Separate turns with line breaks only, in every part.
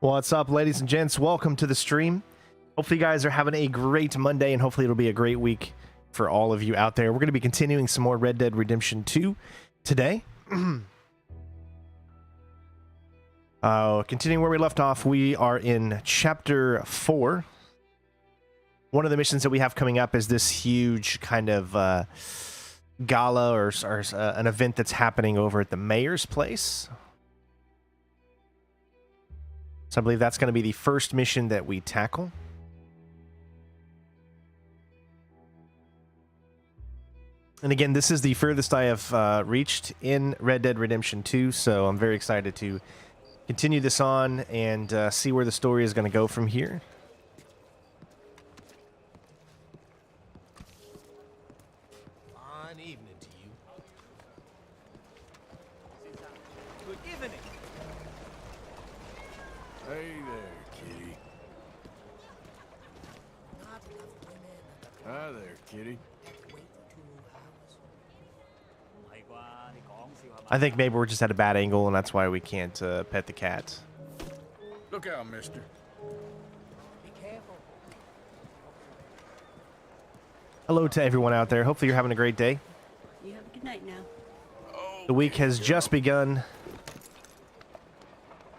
What's up, ladies and gents? Welcome to the stream. Hopefully you guys are having a great Monday, and hopefully it'll be a great week for all of you out there. We're going to be continuing some more Red Dead Redemption 2 today. Continuing where we left off, we are in Chapter 4. One of the missions that we have coming up is this huge kind of gala or an event that's happening over at the mayor's place. So I believe that's going to be the first mission that we tackle. And again, this is the furthest I have reached in Red Dead Redemption 2, so I'm very excited to continue this on and see where the story is going to go from here.
Fine evening to you. Good evening.
Hey there, kitty. Hi there, kitty.
I think maybe we're just at a bad angle, and that's why we can't pet the cat.
Look out, mister.
Be careful.
Hello to everyone out there. Hopefully you're having a great day.
You have a good night now.
The week has just begun.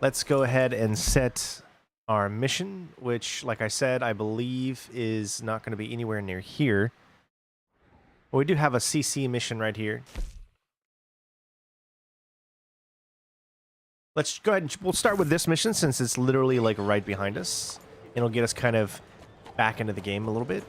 Let's go ahead and set our mission, which, like I said, I believe is not going to be anywhere near here. But we do have a CC mission right here. Let's go ahead and we'll start with this mission since it's literally like right behind us. It'll get us kind of back into the game a little bit.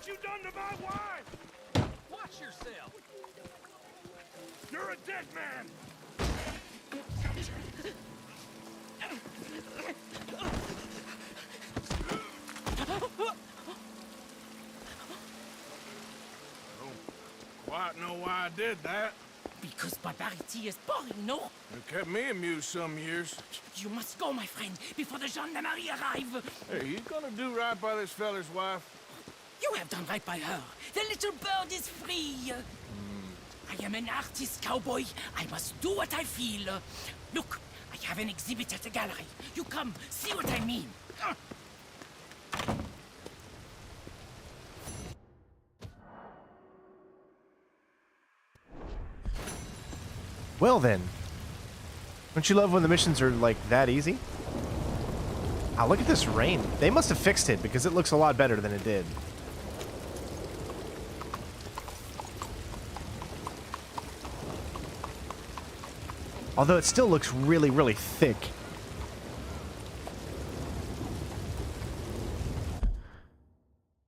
You done to my wife?
Watch yourself.
You're a dead man.
Don't quite know why I did that.
Because barbarity is boring, no?
It kept me amused some years.
You must go, my friend, before the gendarmerie arrive.
Hey, you gonna do right by this feller's wife?
You have done right by her. The little bird is free. I am an artist, cowboy. I must do what I feel. Look, I have an exhibit at the gallery. You come, see what I mean.
Well then, don't you love when the missions are like that easy? Ah, look at this rain. They must have fixed it because it looks a lot better than it did. Although it still looks really, really thick.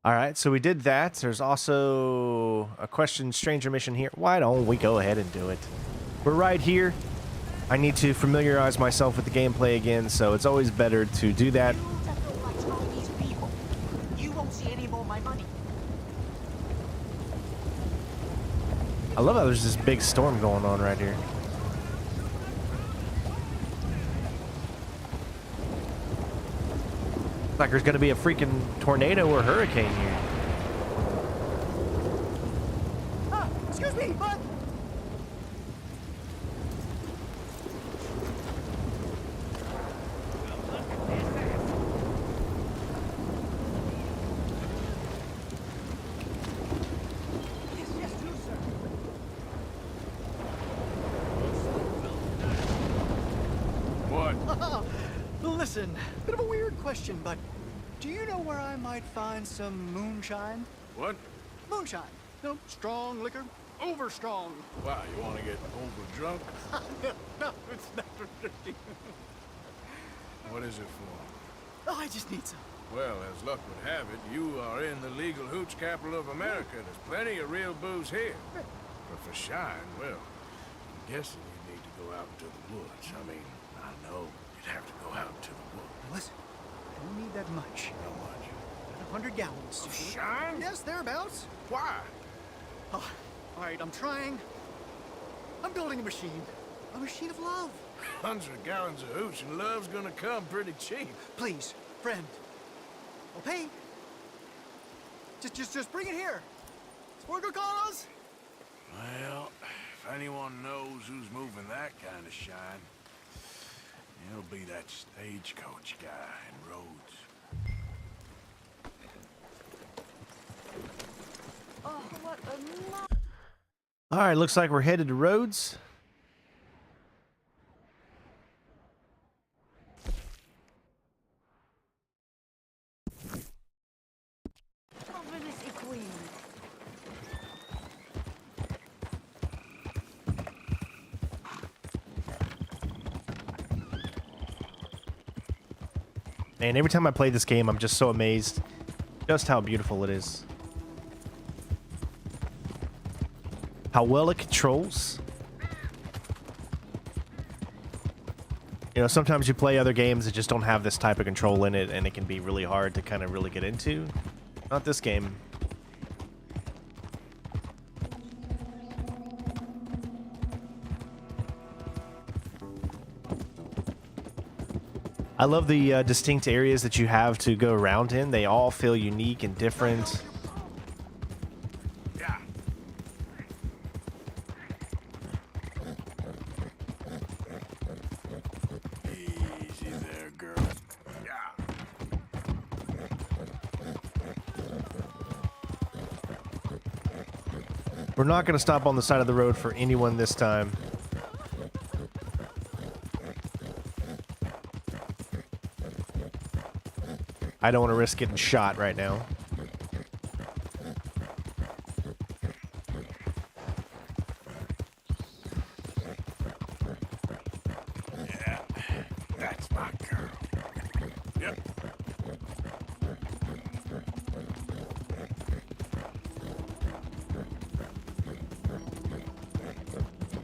Alright, so we did that. There's also a question stranger mission here. Why don't we go ahead and do it? We're right here. I need to familiarize myself with the gameplay again, so it's always better to do that.
You won't see any more of my money.
I love how there's this big storm going on right here. Like there's gonna be a freaking tornado or hurricane here.
Excuse me, bud. Yes, do, sir.
What?
Listen, bit of a weird question, but do you know where I might find some moonshine?
What?
Moonshine. No, strong liquor. Over strong.
Wow, you want to get over drunk?
No, it's not really.
What is it for?
Oh, I just need some.
Well, as luck would have it, you are in the legal hooch capital of America. There's plenty of real booze here. But for Shine, well, I'm guessing you need to go out into the woods. I mean, I know you'd have to go out into the woods.
Listen, I don't need that much.
How much?
100 gallons.
Of Shine?
Yes, thereabouts.
Why?
Oh, all right, I'm trying. I'm building a machine. A machine of love.
100 gallons of hooch and love's gonna come pretty cheap.
Please, friend. I'll pay. Just bring it here. It's for a good cause.
Well, if anyone knows who's moving that kind of shine, it'll be that stagecoach guy in Rhodes.
Oh, what a
All right, looks like we're headed to Rhodes.
marvelous queen.
And every time I play this game, I'm just so amazed just how beautiful it is. How well it controls. You know, sometimes you play other games that just don't have this type of control in it, and it can be really hard to kind of really get into. Not this game. I love the distinct areas that you have to go around in. They all feel unique and different.
Yeah. Easy there, girl. Yeah.
We're not going to stop on the side of the road for anyone this time. I don't want to risk getting shot right now.
Yeah. That's my girl. Yep.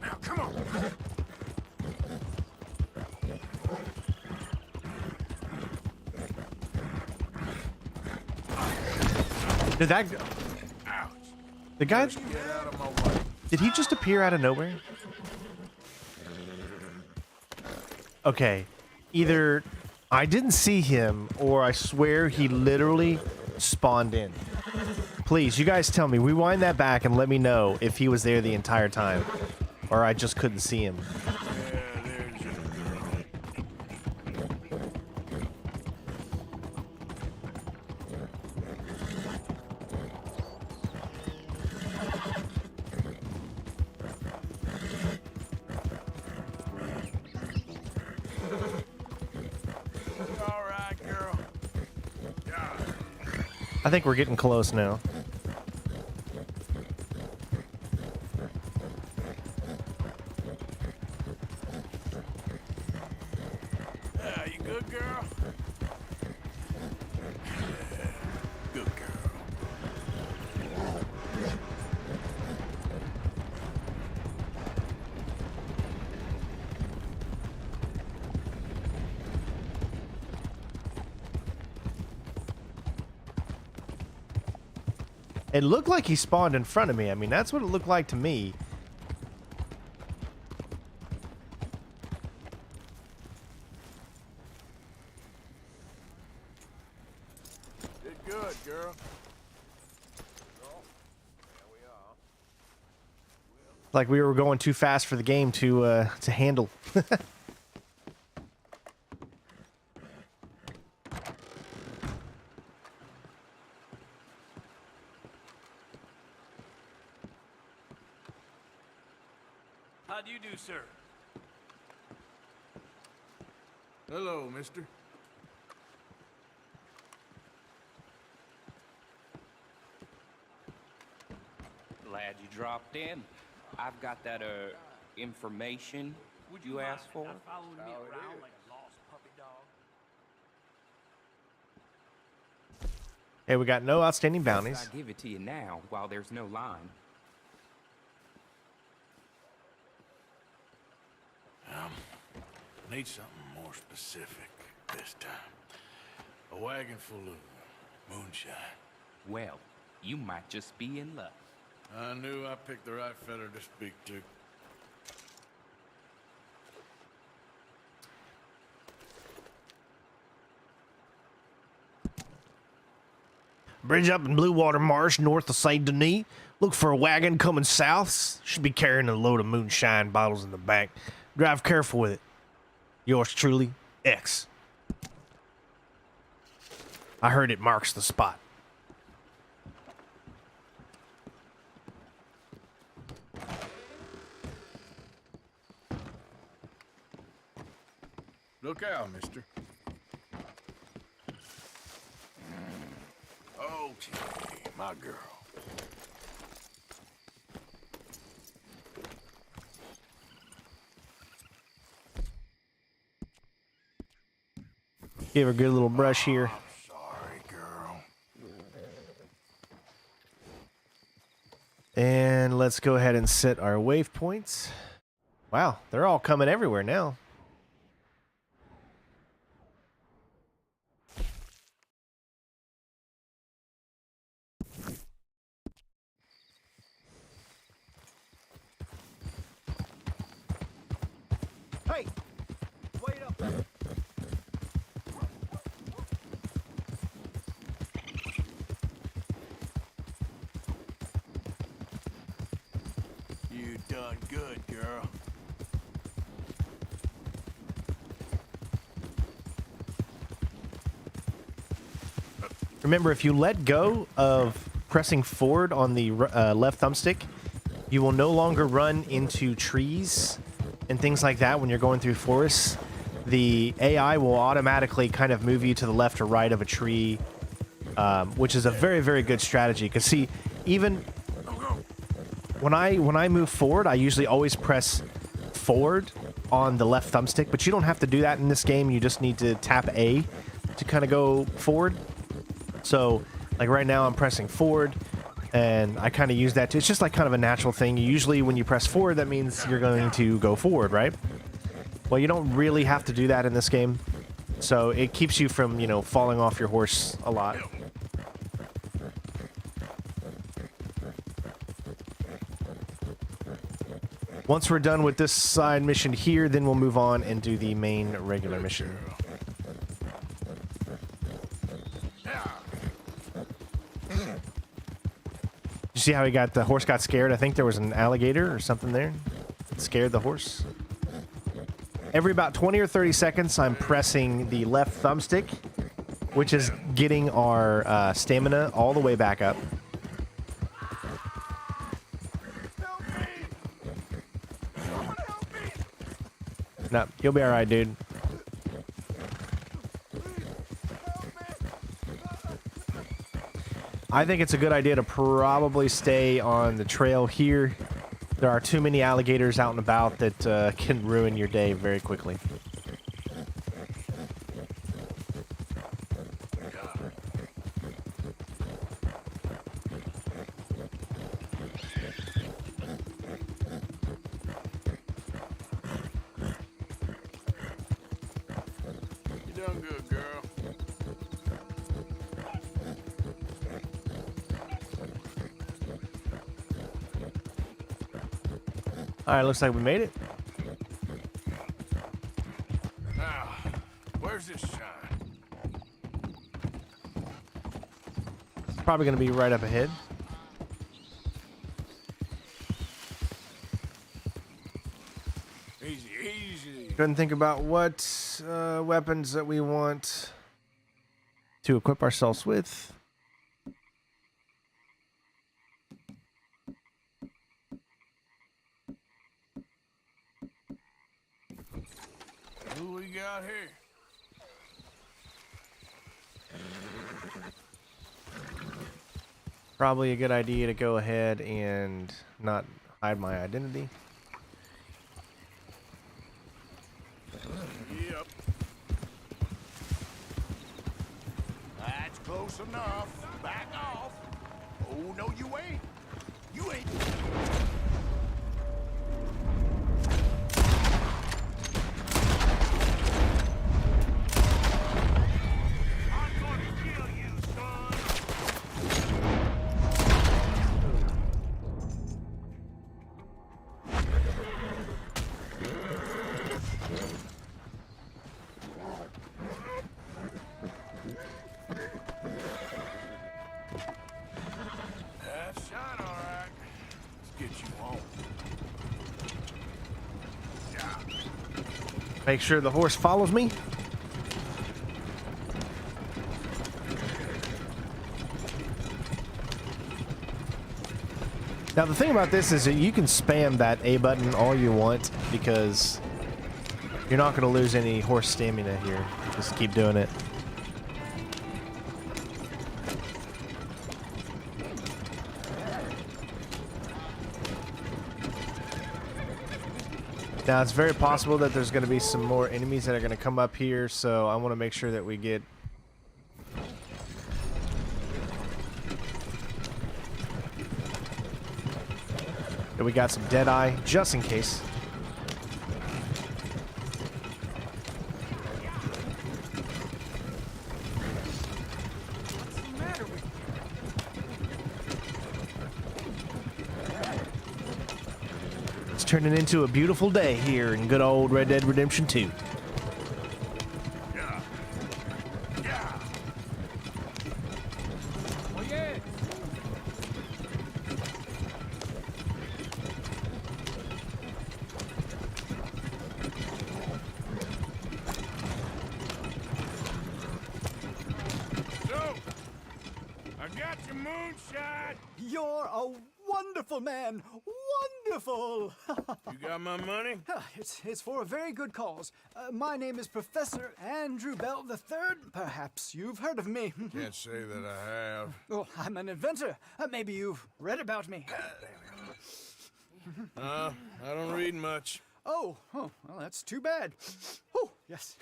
Now, come on.
Did that...
Ouch.
The guy...
Get out of my way.
Did he just appear out of nowhere? Okay. Either I didn't see him, or I swear he literally spawned in. Please, you guys tell me. Rewind that back and let me know if he was there the entire time. Or I just couldn't see him.
Yeah, there's your girl. All right, girl. Yeah.
I think we're getting close now.
Yeah, you good, girl? Yeah, good girl.
It looked like he spawned in front of me. I mean, that's what it looked like to me.
Did good, girl.
Like we were going too fast for the game to handle.
How do you do, sir?
Hello, mister.
Glad you dropped in. I've got that, information you asked for.
Following me around like a lost puppy dog.
Hey, we got no outstanding bounties.
I give it to you now while there's no line.
Need something more specific this time. A wagon full of moonshine.
Well, you might just be in luck.
I knew I picked the right fella to speak to.
Bridge up in Blue Water Marsh, north of Saint Denis. Look for a wagon coming south. Should be carrying a load of moonshine bottles in the back. Drive careful with it. Yours truly, X. I heard it marks the spot.
Look out, mister. Okay, my girl.
Give her a good little brush here.
Sorry, girl.
And let's go ahead and set our waypoints. Wow, they're all coming everywhere now.
Hey! Wait up! You done good, girl.
Remember, if you let go of pressing forward on the left thumbstick, you will no longer run into trees and things like that when you're going through forests. The AI will automatically kind of move you to the left or right of a tree, which is a very, very good strategy. Because see, even when I move forward, I usually always press forward on the left thumbstick, but you don't have to do that in this game. You just need to tap A to kind of go forward. So, like right now, I'm pressing forward, and I kind of use that too. It's just like kind of a natural thing. Usually when you press forward, that means you're going to go forward, right? Well, you don't really have to do that in this game. So it keeps you from, you know, falling off your horse a lot. Once we're done with this side mission here, then we'll move on and do the main regular mission. You see how the horse got scared? I think there was an alligator or something there. It scared the horse. Every about 20 or 30 seconds, I'm pressing the left thumbstick, which is getting our stamina all the way back up. No, you'll be all right, dude. I think it's a good idea to probably stay on the trail here. There are too many alligators out and about that can ruin your day very quickly.
You done good, girl.
All right, looks like we made it.
Now, where's this shine?
Probably going to be right up ahead.
Easy, easy.
Go ahead and think about what weapons that we want to equip ourselves with.
Who we got here?
Probably a good idea to go ahead and not hide my identity.
Yep.
That's
close enough. Back off. Oh, no, you ain't. You ain't.
I'm gonna kill you, son.
That's shine, all right. Let's get you home.
Make sure the horse follows me. Now the thing about this is that you can spam that A button all you want because you're not going to lose any horse stamina here. Just keep doing it. Now it's very possible that there's going to be some more enemies that are going to come up here, so I want to make sure that we get that we got some Deadeye just in case.
What's the matter with you?
It's turning into a beautiful day here in good old Red Dead Redemption 2.
Yeah. Yeah.
Oh, yeah.
So, I got your moonshine.
You're a wonderful man. Wonderful.
You got my money?
It's for a very good cause. My name is Professor Andrew Bell III. Perhaps you've heard of me.
Can't say that I have.
Oh, I'm an inventor. Maybe you've read about me.
I don't read much.
Oh, well, that's too bad. Oh, yes.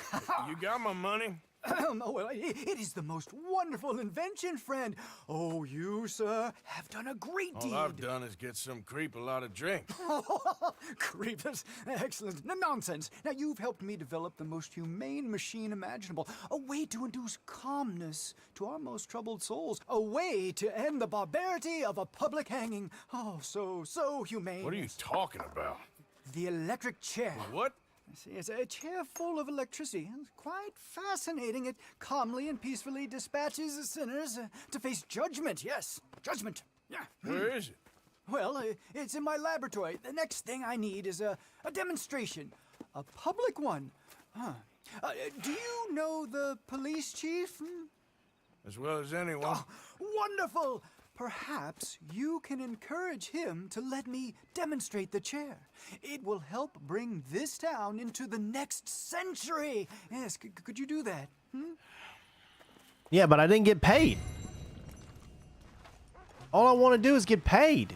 You got my money?
Oh, well, it is the most wonderful invention, friend. Oh, you, sir, have done a great deed.
All I've done is get some creep a lot of drink.
Creepers. Excellent. No nonsense. Now, you've helped me develop the most humane machine imaginable. A way to induce calmness to our most troubled souls. A way to end the barbarity of a public hanging. Oh, so humane.
What are you talking about?
The electric chair.
What?
See, it's a chair full of electricity. It's quite fascinating. It calmly and peacefully dispatches the sinners to face judgment. Yes, judgment. Yeah.
Where is it?
Well, it's in my laboratory. The next thing I need is a demonstration. A public one. Huh. Do you know the police chief?
As well as anyone.
Oh, wonderful! Perhaps you can encourage him to let me demonstrate the chair. It will help bring this town into the next century. Yes, could you do that?
Yeah, but I didn't get paid. All I want to do is get paid.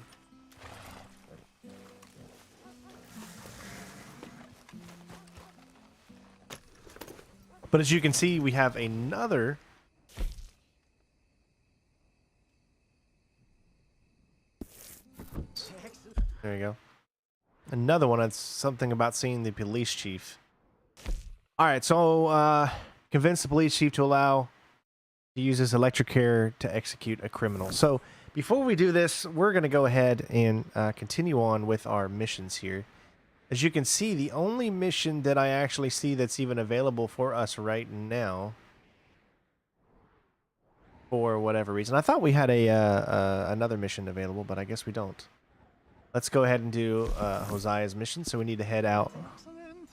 But as you can see, we have another there you go. Another one that's something about seeing the police chief. Alright, so convince the police chief to allow to use his electric chair to execute a criminal. So before we do this, we're going to go ahead and continue on with our missions here. As you can see, the only mission that I actually see that's even available for us right now, for whatever reason. I thought we had another mission available, but I guess we don't. Let's go ahead and do Hosea's mission, so we need to head out.
Excellent.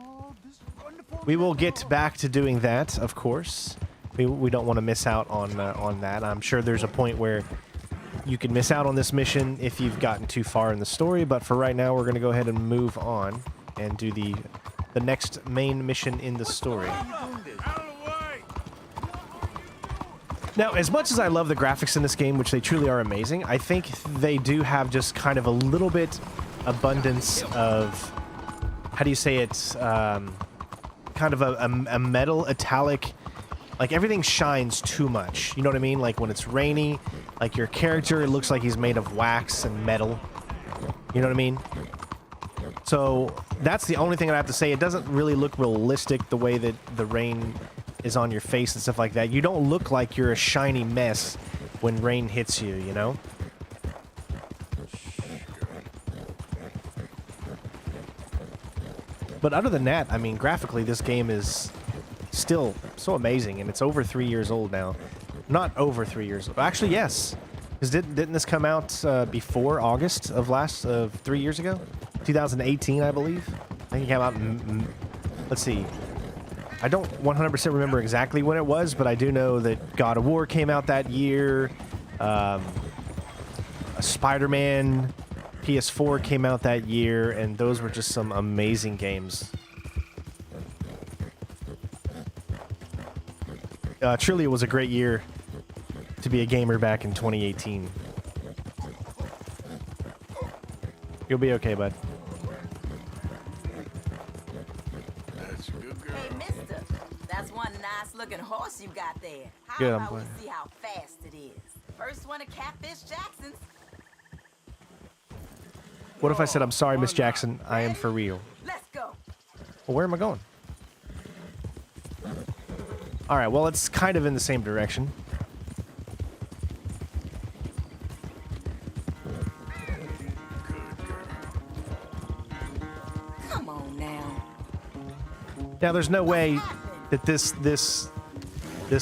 Oh, this wonderful
We will get back to doing that, of course. We don't want to miss out on that. I'm sure there's a point where you can miss out on this mission if you've gotten too far in the story, but for right now, we're going to go ahead and move on and do the next main mission in the story.
Out of the way!
Now, as much as I love the graphics in this game, which they truly are amazing, I think they do have just kind of a little bit abundance of, how do you say it, kind of a metal italic Like everything shines too much. You know what I mean? Like when it's rainy, like your character, it looks like he's made of wax and metal. You know what I mean? So that's the only thing I have to say. It doesn't really look realistic the way that the rain is on your face and stuff like that. You don't look like you're a shiny mess when rain hits you, you know? But other than that, I mean, graphically, this game is still so amazing, and it's over 3 years old now. Not over 3 years old. Actually, yes. Because didn't this come out before August of 3 years ago? 2018, I believe. I think it came out let's see. I don't 100% remember exactly when it was, but I do know that God of War came out that year. Spider-Man PS4 came out that year, and those were just some amazing games. Truly, it was a great year to be a gamer back in 2018. You'll be okay, bud.
That's a good girl.
Hey, mister, that's one nice-looking horse you got there. How
Good, I'm
about we
playing.
see how fast it is? First one at Catfish Jackson's.
What if I said, I'm sorry, Miss Jackson, I am for real?
Let's go.
Well, where am I going? Alright, well, it's kind of in the same direction.
Come on now.
Now, there's no way that this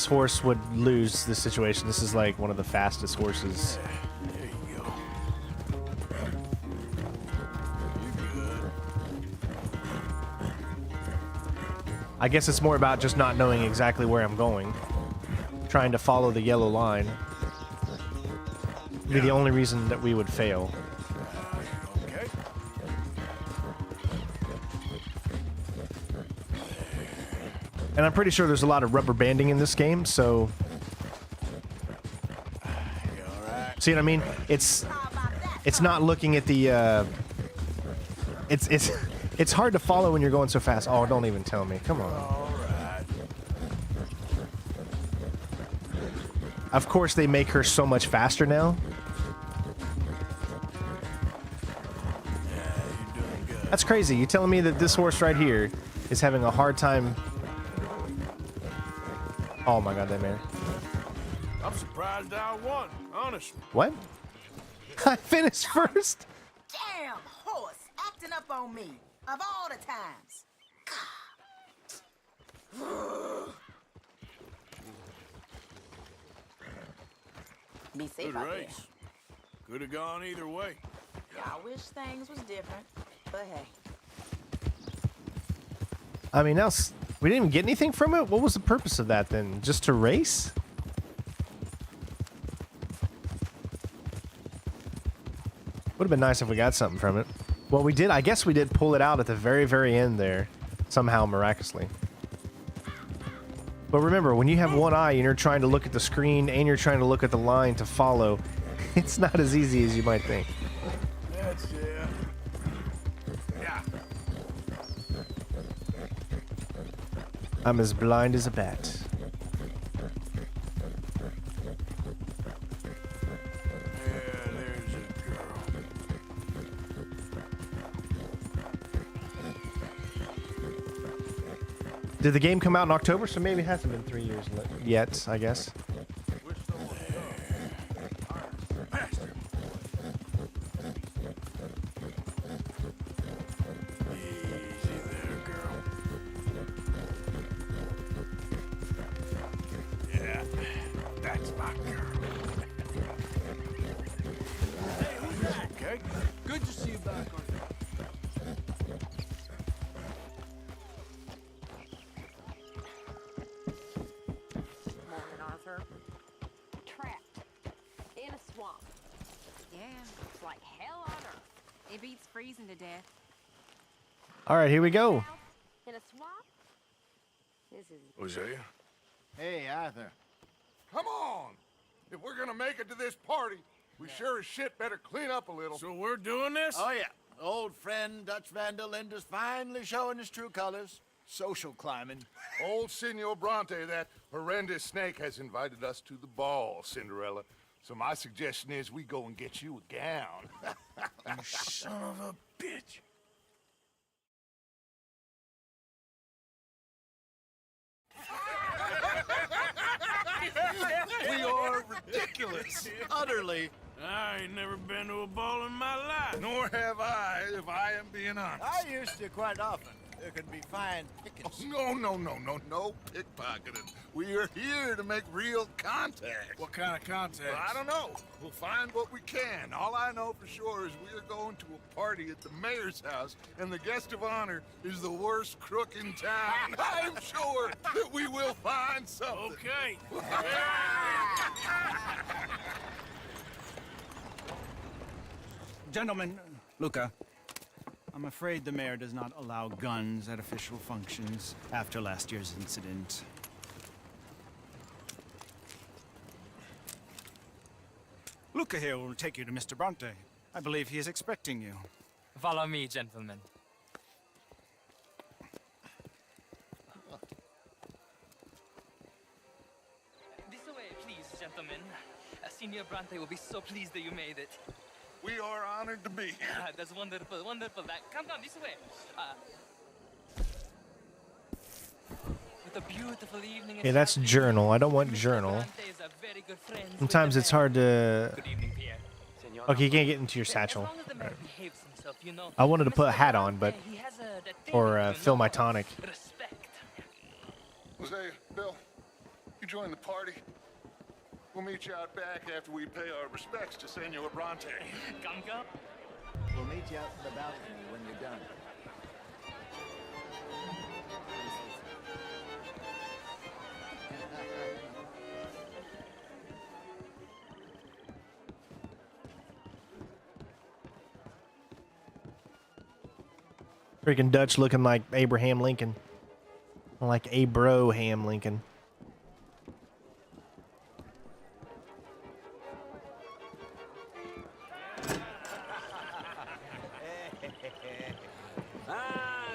horse would lose this situation. This is like one of the fastest horses.
There you go.
I guess it's more about just not knowing exactly where I'm going. Trying to follow the yellow line. Would be the only reason that we would fail.
Okay.
And I'm pretty sure there's a lot of rubber banding in this game, so...
You all right?
See what I mean? It's not looking at the, It's hard to follow when you're going so fast. Oh, don't even tell me. Come on.
All right.
Of course, they make her so much faster now.
Yeah, you're doing good.
That's crazy. You telling me that this horse right here is having a hard time... Oh my god, that man.
I'm surprised I won, honestly.
What? I finished first?
Damn horse acting up on me. Of all the times. Be safe
Good
out there.
race. Could have gone either way.
I wish things was different, but hey.
I mean, now we didn't even get anything from it? What was the purpose of that then? Just to race? Would have been nice if we got something from it. Well, we did. I guess we did pull it out at the very, very end there. Somehow, miraculously. But remember, when you have one eye and you're trying to look at the screen and you're trying to look at the line to follow, it's not as easy as you might think.
That's it. Yeah.
I'm as blind as a bat.
Yeah, there's a girl.
Did the game come out in October? So maybe it hasn't been 3 years yet, I guess.
Bastard. Easy there, girl. Yeah, that's my girl. Hey, who's that? Okay.
Good to see you back on.
Morning, Arthur. Trapped in a swamp.
Yeah, it's like hell on earth. It beats freezing to death.
All right, here we go.
In a swamp? This is
Hosea?
Hey, Arthur. Come on! If we're gonna make it to this party, we sure as shit better clean up a little.
So we're doing this?
Oh, yeah. Old friend Dutch Van der Linde's finally showing his true colors. social climbing. Old Senor Bronte, that horrendous snake, has invited us to the ball, Cinderella. So my suggestion is we go and get you a gown.
You son of a bitch.
We are ridiculous. Utterly.
I ain't never been to a ball in my life.
Nor have I, if I am being honest.
I used to quite often. There could be fine pickings.
Oh, no pickpocketing. We are here to make real contact.
What kind of contact?
Well, I don't know. We'll find what we can. All I know for sure is we are going to a party at the mayor's house, and the guest of honor is the worst crook in town. I'm sure that we will find something.
Okay.
Gentlemen, Luca, I'm afraid the mayor does not allow guns at official functions after last year's incident. Luca here will take you to Mr. Bronte. I believe he is expecting you.
Follow me, gentlemen. This way, please, gentlemen. Senior Bronte will be so pleased that you made it.
We are honored to be here.
That's wonderful, wonderful. Come, this way. With a beautiful evening.
Okay, that's journal. I don't want journal. Sometimes it's hard to...
Good evening, Pierre.
Okay, you can't get into your satchel.
As long as the man
Right.
behaves himself, you know.
I wanted to put a hat on, but...
He has that thing,
Or
you
fill
know,
my tonic.
Respect.
Hosea, Bill, you join the party. We'll meet you out back after we pay our respects to Senor Bronte.
Come.
We'll meet you out in the balcony when you're done.
Freaking Dutch looking like Abraham Lincoln. Like Abraham Lincoln.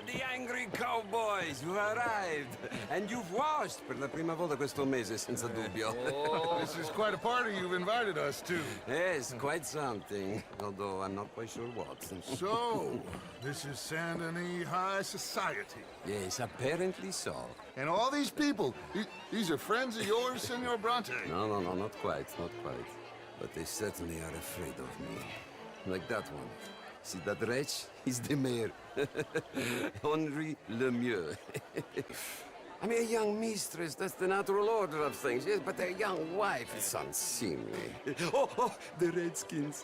The angry cowboys, you arrived. And you've washed per la prima volta questo mese, senza dubbio.
This is quite a party you've invited us to.
Yes, quite something. Although I'm not quite sure what.
So, this is Saint Denis High Society.
Yes, apparently so.
And all these people, these are friends of yours, Senor Bronte?
No, not quite, not quite. But they certainly are afraid of me. Like that one. See that wretch? He's the mayor. Henri Lemieux. I mean, a young mistress, that's the natural order of things, yes, but a young wife is unseemly. Oh, the Redskins.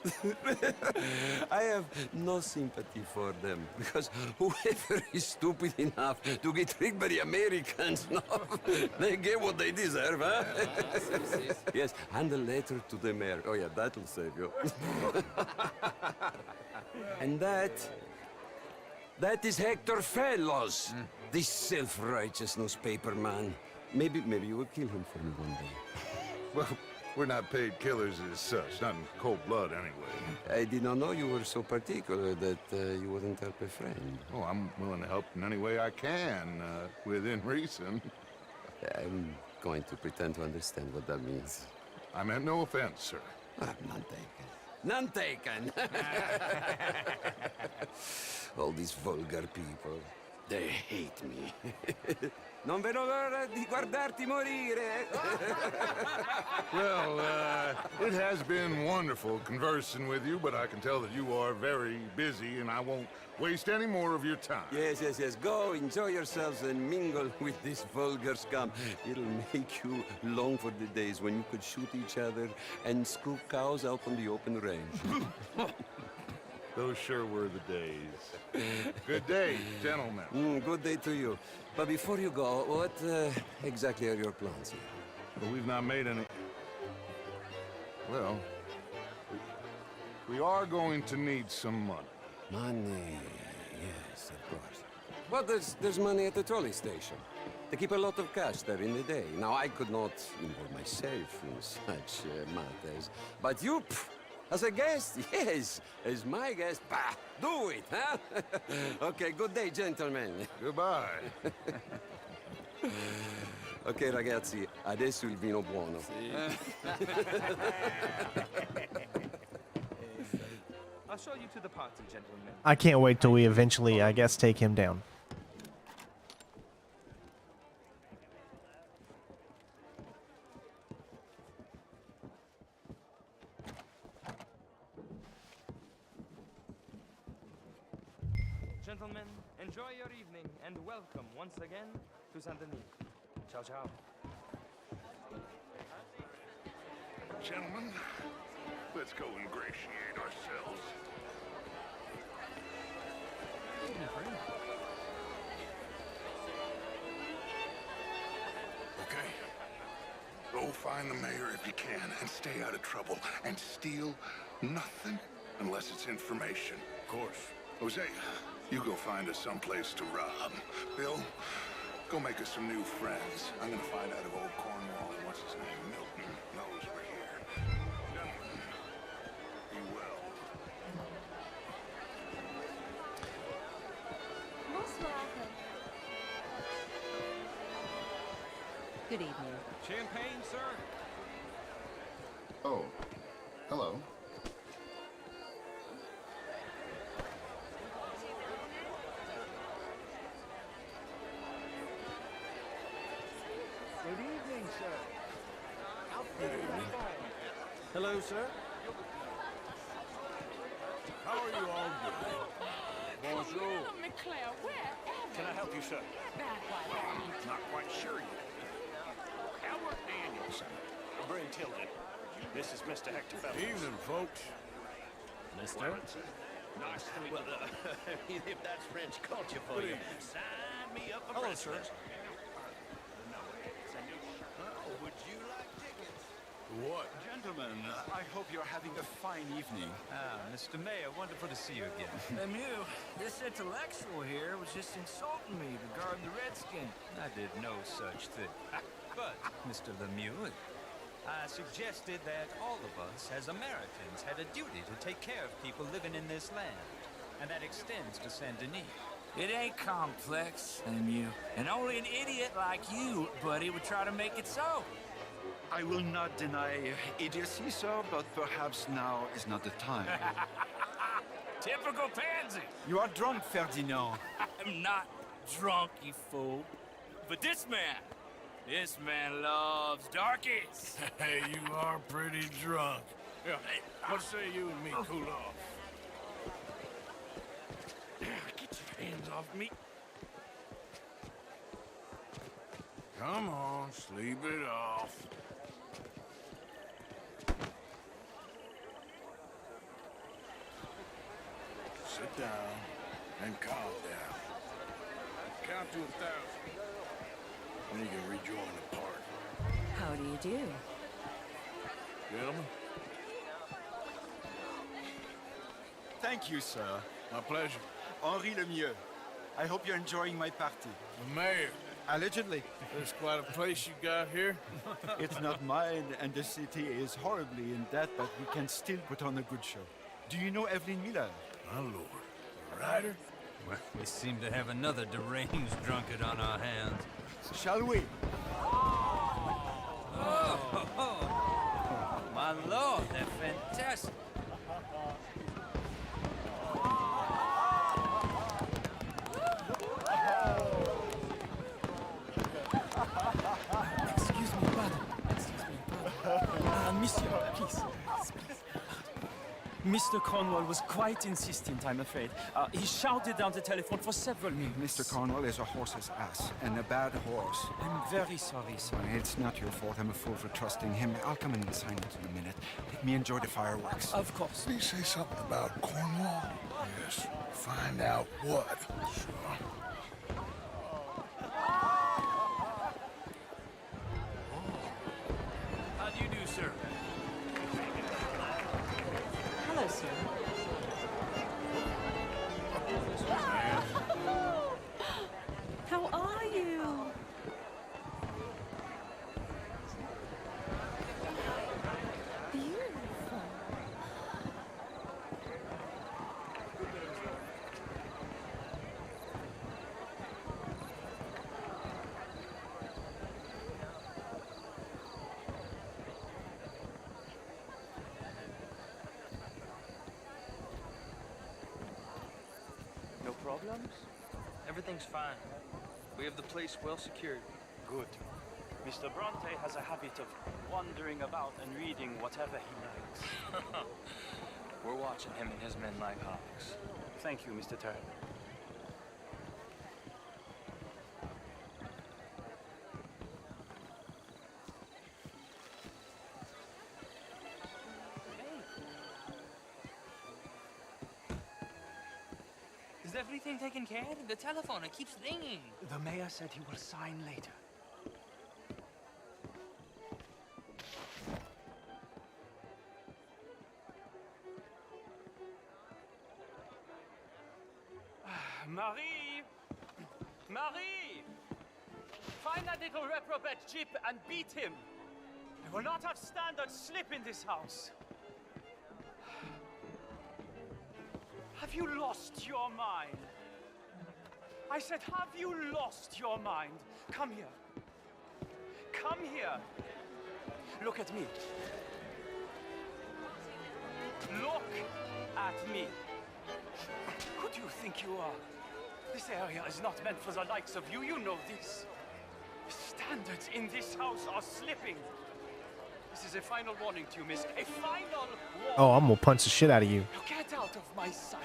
I have no sympathy for them, because whoever is stupid enough to get tricked by the Americans, no, they get what they deserve, huh? Yes, and a letter to the mayor. Oh, yeah, that'll save you. And that is Hector Fellows, this self-righteous newspaper man. Maybe you will kill him for me one day.
Well, we're not paid killers as such, not in cold blood anyway.
I did not know you were so particular that you wouldn't help a friend.
Oh, I'm willing to help in any way I can, within reason.
I'm going to pretend to understand what that means.
I meant no offense, sir.
None taken. None taken! All these vulgar people, they hate me. Non vedo l'ora di guardarti morire.
Well, it has been wonderful conversing with you, but I can tell that you are very busy, and I won't waste any more of your time.
Yes. Go, enjoy yourselves, and mingle with this vulgar scum. It'll make you long for the days when you could shoot each other and screw cows out on the open range.
Those sure were the days. Good day, gentlemen.
Good day to you. But before you go, what exactly are your plans here?
Well, we've not made any... Well, we are going to need some money.
Money, yes, of course. Well, there's money at the trolley station. They keep a lot of cash there in the day. Now, I could not involve myself in such matters. But you, As a guest? Yes. As my guest? Bah, do it, huh? Okay, good day, gentlemen.
Goodbye.
Ok, ragazzi, adesso il vino buono.
I'll show you to the party, gentlemen.
I can't wait till we eventually, I guess, take him down.
Gentlemen, enjoy your evening and welcome once again to Saint Denis. Ciao, ciao.
Gentlemen, let's go ingratiate ourselves. Okay. Go find the mayor if you can and stay out of trouble. And steal nothing unless it's information.
Of course.
Jose, you go find us someplace to rob. Bill, go make us some new friends. I'm gonna find out if old Cornwall and what's his name, Milton, knows we're here. Gentlemen, be well.
Good evening.
Champagne, sir?
Oh, hello.
Good evening, sir.
Hello, sir. How are you all doing? Bonjour.
Can I help you, sir?
Not quite sure yet.
Albert Daniels. Bryn Tilden. This is Mr. Hector Fellows.
Evening, folks.
Mister? Nice to meet you. If that's French culture for you, sign me up for
Hello,
breakfast.
sir.
Would you like tickets?
What?
Gentlemen, I hope you're having a fine evening.
Mr. Mayor, wonderful to see you again.
Lemieux, this intellectual here was just insulting me regarding the Redskin.
I did no such thing. But, Mr. Lemieux, I suggested that all of us, as Americans, had a duty to take care of people living in this land. And that extends to Saint Denis.
It ain't complex, Lemieux. And only an idiot like you, buddy, would try to make it so.
I will not deny idiocy, sir, but perhaps now is not the time.
Typical pansy.
You are drunk, Ferdinand.
I'm not drunk, you fool. But this man loves darkies.
Hey, you are pretty drunk. Yeah, what say you and me cool off?
Get your hands off me.
Come on, sleep it off. Sit down and calm down. Count to 1,000. Then you can rejoin the party.
How do you do?
Gentlemen,
Thank you, sir.
my pleasure.
Henri Lemieux. I hope you're enjoying my party.
The mayor.
Allegedly.
There's quite a place you got here.
It's not mine, and the city is horribly in debt, but we can still put on a good show. Do you know Evelyn Miller?
My lord. The writer?
Well, we seem to have another deranged drunkard on our hands.
Shall we?
Oh, my lord, they're fantastic.
Excuse me, pardon. Monsieur, please.
Mr. Cornwall was quite insistent, I'm afraid. He shouted down the telephone for several minutes.
Mr. Cornwall is a horse's ass, and a bad horse.
I'm very sorry, sir.
It's not your fault. I'm a fool for trusting him. I'll come in and sign it in a minute. Let me enjoy the fireworks.
Of course.
Did he say something about Cornwall? Yes. Find out what. Sure.
How do you do, sir?
Hello, sir. How are you? Beautiful.
problems? Everything's fine. We have the place well secured.
Good. Mr. Bronte has a habit of wandering about and reading whatever he likes.
We're watching him and his men like hawks.
Thank you, Mr. Turner.
Is everything taken care of? The telephone, it keeps ringing.
The mayor said he will sign later. Marie! Marie! Find that little reprobate Jeep and beat him. I will not have standards slip in this house. Have you lost your mind? I said, have you lost your mind? Come here. Come here. Look at me. Look at me. Who do you think you are? This area is not meant for the likes of you. You know this. Standards in this house are slipping. This is a final warning to you, miss. A final warning.
Oh, I'm gonna punch the shit out of you.
Now get out of my sight.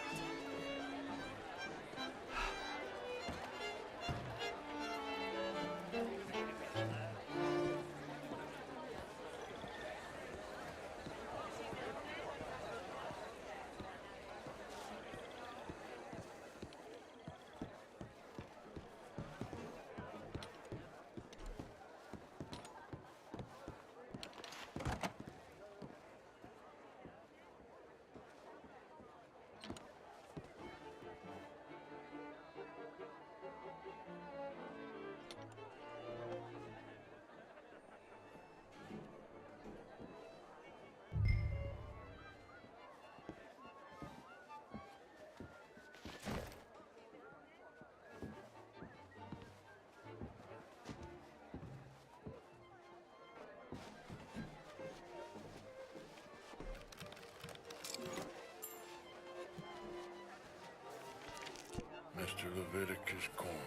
Mr. Leviticus Cornwall.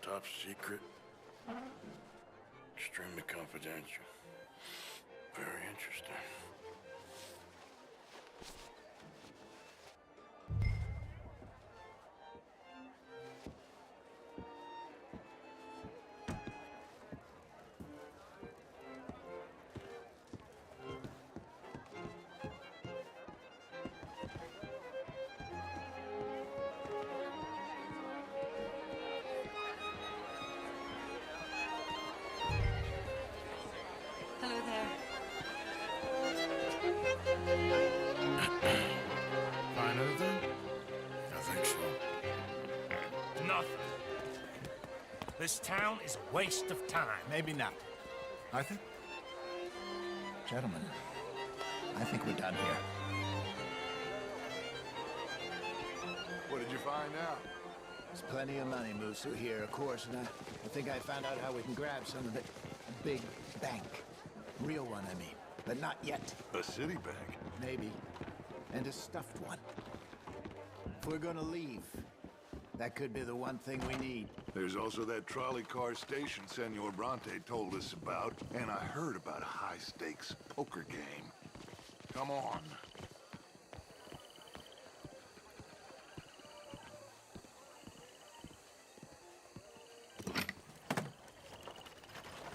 Top secret. Extremely confidential. Very interesting.
Hello there.
Find anything? I think so.
Nothing. This town is a waste of time.
Maybe not.
I think.
Gentlemen, I think we're done here.
What did you find out?
There's plenty of money moves through here, of course, and I think I found out how we can grab some of it. A big bank. Real one, I mean. But not yet.
A city bank?
Maybe. And a stuffed one. If we're gonna leave, that could be the one thing we need.
There's also that trolley car station Senor Bronte told us about, and I heard about a high-stakes poker game. Come on.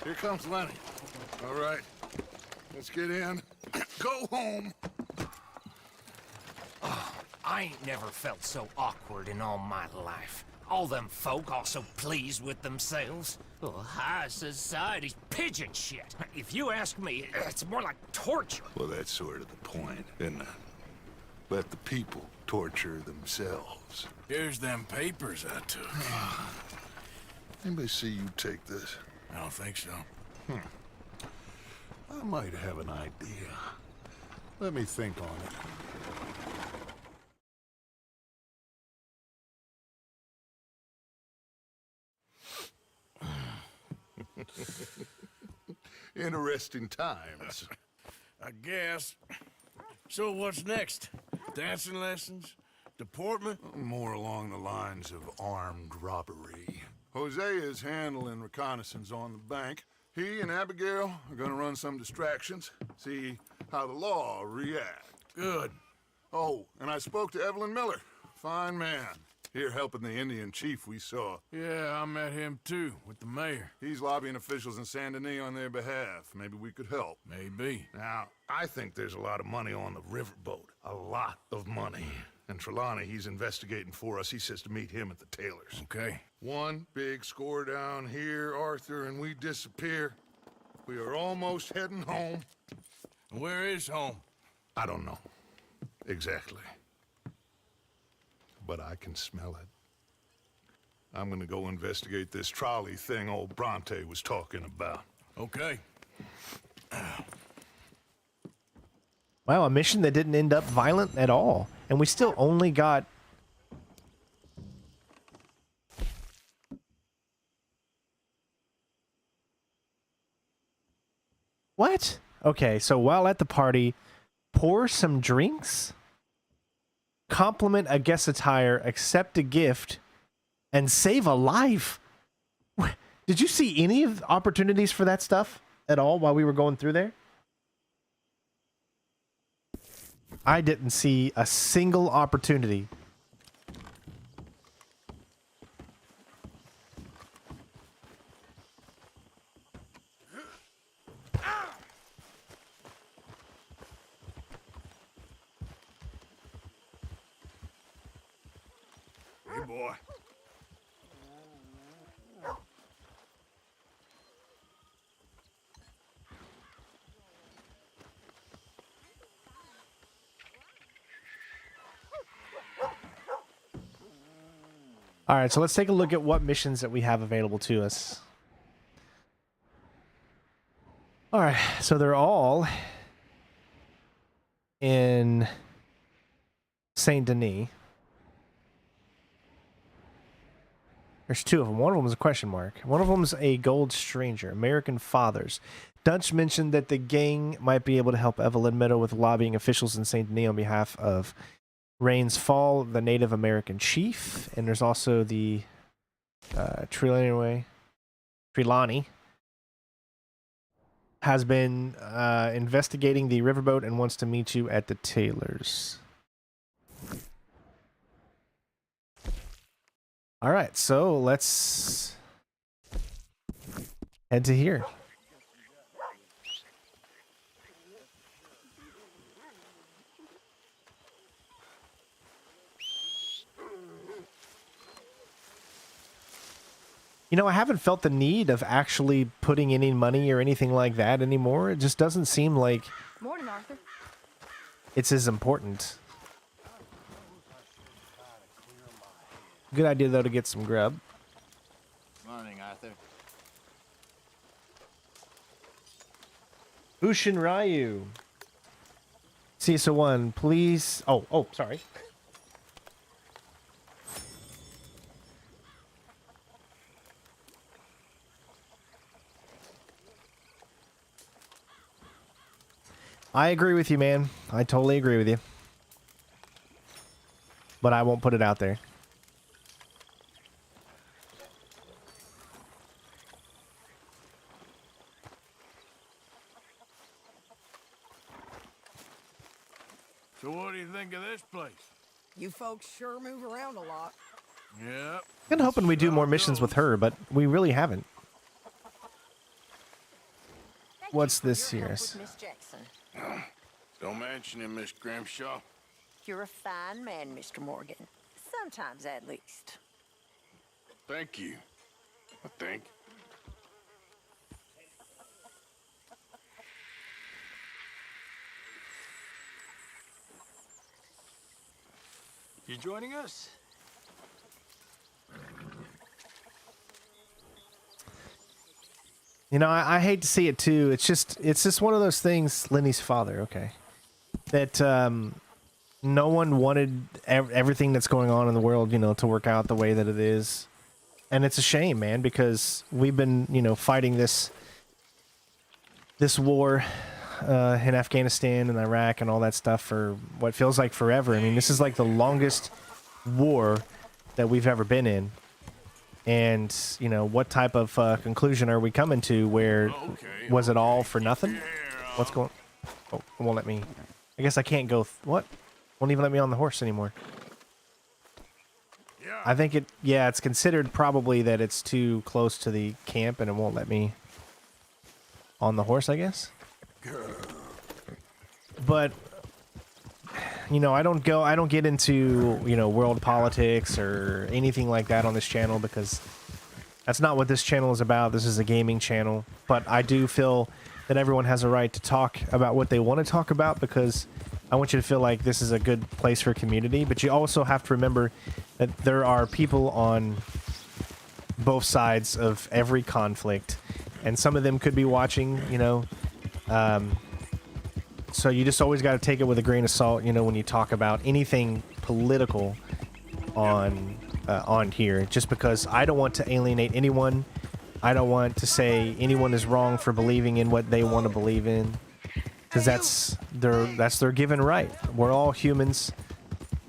Here comes Lenny. All right, let's get in. Go home.
I ain't never felt so awkward in all my life. All them folk all so pleased with themselves. Oh, high society's pigeon shit. If you ask me, it's more like torture.
Well, that's sort of the point, isn't it? Let the people torture themselves.
Here's them papers I took.
Anybody see you take this?
I don't think so.
I might have an idea. Let me think on it. Interesting times.
I guess. So what's next? Dancing lessons? Deportment?
More along the lines of armed robbery. Hosea is handling reconnaissance on the bank. He and Abigail are gonna run some distractions, see how the law react.
Good.
Oh, and I spoke to Evelyn Miller. Fine man. Here helping the Indian chief we saw.
Yeah, I met him too, with the mayor.
He's lobbying officials in Saint Denis on their behalf. Maybe we could help.
Maybe.
Now, I think there's a lot of money on the riverboat. A lot of money. And Trelawney, he's investigating for us. He says to meet him at the Taylors.
Okay.
One big score down here, Arthur, and we disappear. We are almost heading home.
Where is home?
I don't know. Exactly. But I can smell it. I'm gonna go investigate this trolley thing old Bronte was talking about.
Okay.
Wow, a mission that didn't end up violent at all. And we still only got... What? Okay, so while at the party, pour some drinks, compliment a guest attire, accept a gift, and save a life. Did you see any of the opportunities for that stuff at all while we were going through there? I didn't see a single opportunity.
Hey, boy.
All right, so let's take a look at what missions that we have available to us. All right, so they're all in Saint Denis. There's two of them. One of them is a question mark. One of them is a gold stranger, American Fathers. Dutch mentioned that the gang might be able to help Evelyn Meadow with lobbying officials in Saint Denis on behalf of Rains Fall, the Native American chief. And there's also the Trelawney has been investigating the riverboat and wants to meet you at the Taylors. All right, so let's head to here. You know, I haven't felt the need of actually putting any money or anything like that anymore. It just doesn't seem like
Morning, Arthur.
it's as important. Good idea, though, to get some grub.
Morning, Arthur.
Ushin Ryu. CSO 1, please. Oh, sorry. I agree with you, man. I totally agree with you. But I won't put it out there.
So what do you think of this place?
You folks sure move around a lot.
Yep.
I've been hoping we do more missions with her, but we really haven't. What's this here?
Miss Jackson.
Don't mention him, Miss Grimshaw.
You're a fine man, Mr. Morgan. Sometimes, at least.
Thank you. I think.
You joining us?
You know, I hate to see it too. It's just one of those things. Lenny's father, okay, that no one wanted everything that's going on in the world, you know, to work out the way that it is, and it's a shame, man, because we've been, you know, fighting this war in Afghanistan and Iraq and all that stuff for what feels like forever. I mean, this is like the longest war that we've ever been in. And, you know, what type of conclusion are we coming to where was it all for nothing? What's going... Oh, it won't let me... I guess I can't go... What? Won't even let me on the horse anymore. I think it... Yeah, it's considered probably that it's too close to the camp and it won't let me on the horse, I guess. But, you know, I don't get into, you know, world politics or anything like that on this channel because that's not what this channel is about. This is a gaming channel. But I do feel that everyone has a right to talk about what they want to talk about because I want you to feel like this is a good place for community. But you also have to remember that there are people on both sides of every conflict. And some of them could be watching, you know. So you just always got to take it with a grain of salt, you know, when you talk about anything political on here. Just because I don't want to alienate anyone. I don't want to say anyone is wrong for believing in what they want to believe in. Because that's their given right. We're all humans.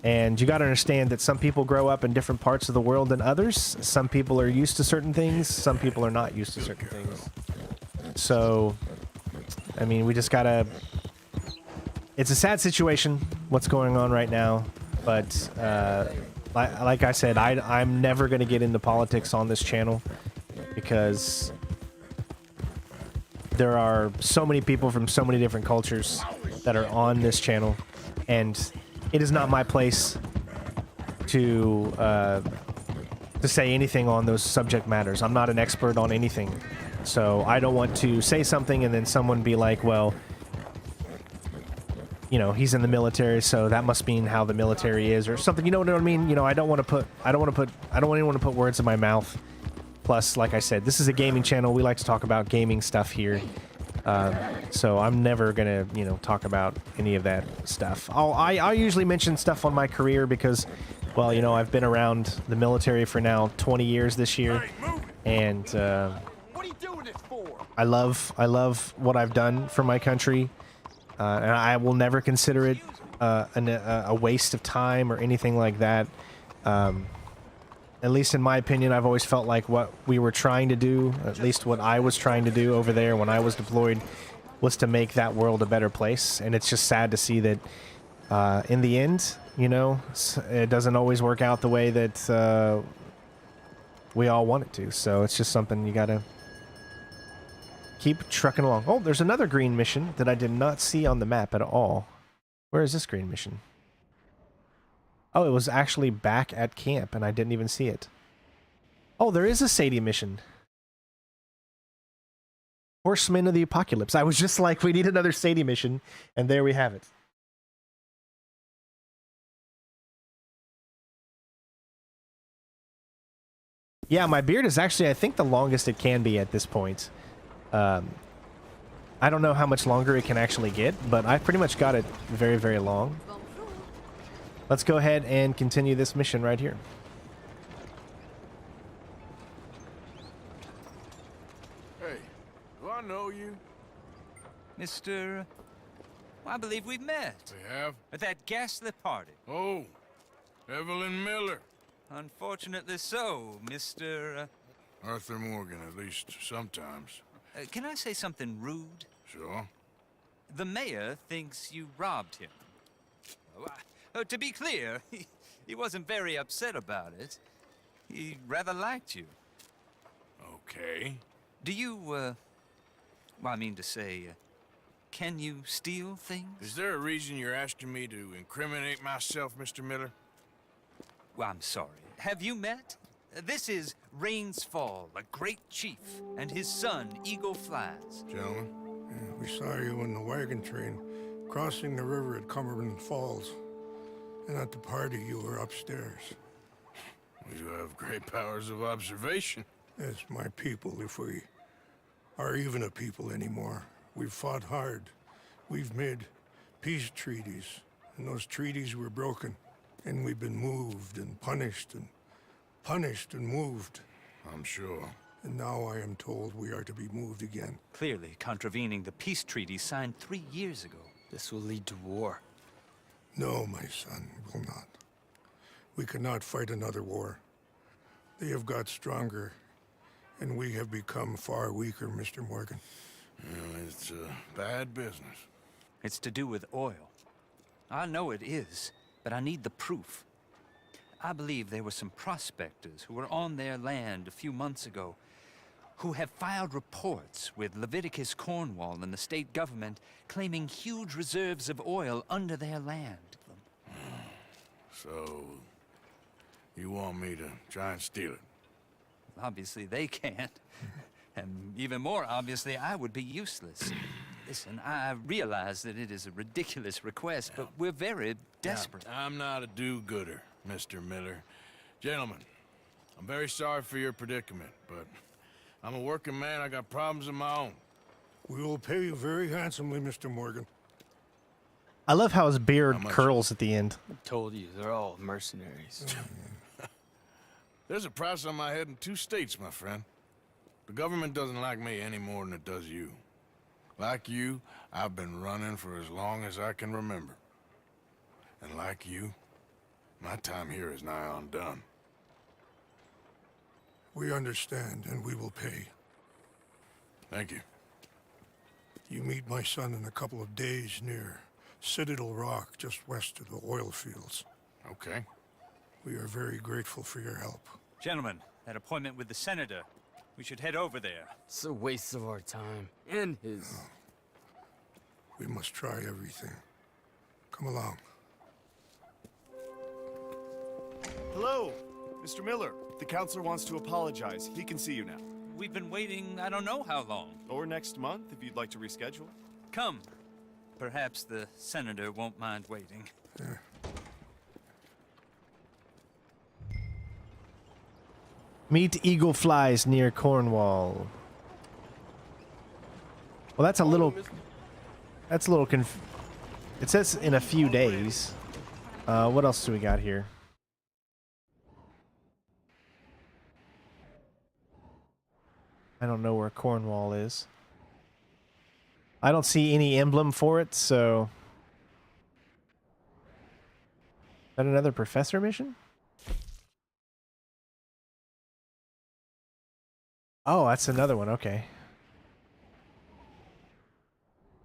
And you got to understand that some people grow up in different parts of the world than others. Some people are used to certain things. Some people are not used to certain things. So, I mean, we just got to... It's a sad situation, what's going on right now. But, like I said, I'm never going to get into politics on this channel. Because there are so many people from so many different cultures that are on this channel. And... it is not my place to say anything on those subject matters. I'm not an expert on anything. So I don't want to say something and then someone be like, well, you know, he's in the military, so that must mean how the military is or something. You know what I mean? You know, I don't want anyone to put words in my mouth. Plus, like I said, this is a gaming channel. We like to talk about gaming stuff here. So I'm never gonna, you know, talk about any of that stuff. I usually mention stuff on my career because, well, you know, I've been around the military for now 20 years this year, and I love what I've done for my country, and I will never consider it a waste of time or anything like that. At least in my opinion, I've always felt like what we were trying to do, at least what I was trying to do over there when I was deployed, was to make that world a better place. And it's just sad to see that in the end, you know, it doesn't always work out the way that we all want it to. So it's just something you gotta keep trucking along. Oh, there's another green mission that I did not see on the map at all. Where is this green mission? Oh, it was actually back at camp, and I didn't even see it. Oh, there is a Sadie mission. Horsemen of the Apocalypse. I was just like, we need another Sadie mission, and there we have it. Yeah, my beard is actually, I think, the longest it can be at this point. I don't know how much longer it can actually get, but I've pretty much got it very, very long. Let's go ahead and continue this mission right here.
Hey, do I know you?
Mr. Well, I believe we've met.
We have?
At that ghastly party.
Oh, Evelyn Miller.
Unfortunately so, Mr.
Arthur Morgan, at least sometimes.
Can I say something rude?
Sure.
The mayor thinks you robbed him. To be clear, he wasn't very upset about it. He rather liked you.
Okay.
Do you, well, I mean to say, can you steal things?
Is there a reason you're asking me to incriminate myself, Mr. Miller?
Well, I'm sorry. Have you met? This is Rains Fall, a great chief, and his son, Eagle Flies.
Gentlemen?
Yeah, we saw you in the wagon train, crossing the river at Cumberland Falls. And at the party, you were upstairs.
We do have great powers of observation.
Yes, my people, if we are even a people anymore. We've fought hard. We've made peace treaties, and those treaties were broken. And we've been moved and punished and moved.
I'm sure.
And now I am told we are to be moved again.
Clearly contravening the peace treaty signed 3 years ago.
This will lead to war.
No, my son, will not. We cannot fight another war. They have got stronger, and we have become far weaker, Mr. Morgan.
Well, it's bad business.
It's to do with oil. I know it is, but I need the proof. I believe there were some prospectors who were on their land a few months ago who have filed reports with Leviticus Cornwall and the state government claiming huge reserves of oil under their land.
So, you want me to try and steal it?
Obviously they can't. And even more obviously, I would be useless. Listen, I realize that it is a ridiculous request, but we're very desperate.
Now, I'm not a do-gooder, Mr. Miller. Gentlemen, I'm very sorry for your predicament, but I'm a working man. I got problems of my own.
We will pay you very handsomely, Mr. Morgan.
I love how his beard curls at the end.
I told you, they're all mercenaries.
There's a price on my head in 2 states, my friend. The government doesn't like me any more than it does you. Like you, I've been running for as long as I can remember. And like you, my time here is nigh on done.
We understand, and we will pay.
Thank you.
You meet my son in a couple of days near Citadel Rock, just west of the oil fields.
Okay.
We are very grateful for your help.
Gentlemen, that appointment with the senator, we should head over there.
It's a waste of our time. And his.
We must try everything. Come along.
Hello, Mr. Miller. The counselor wants to apologize. He can see you now.
We've been waiting I don't know how long.
Or next month, if you'd like to reschedule.
Come. Perhaps the senator won't mind waiting.
Meet eagle flies near Cornwall. Well, that's a little... That's a little it says in a few days. What else do we got here? I don't know where Cornwall is. I don't see any emblem for it, so... Is that another professor mission? Oh, that's another one. Okay.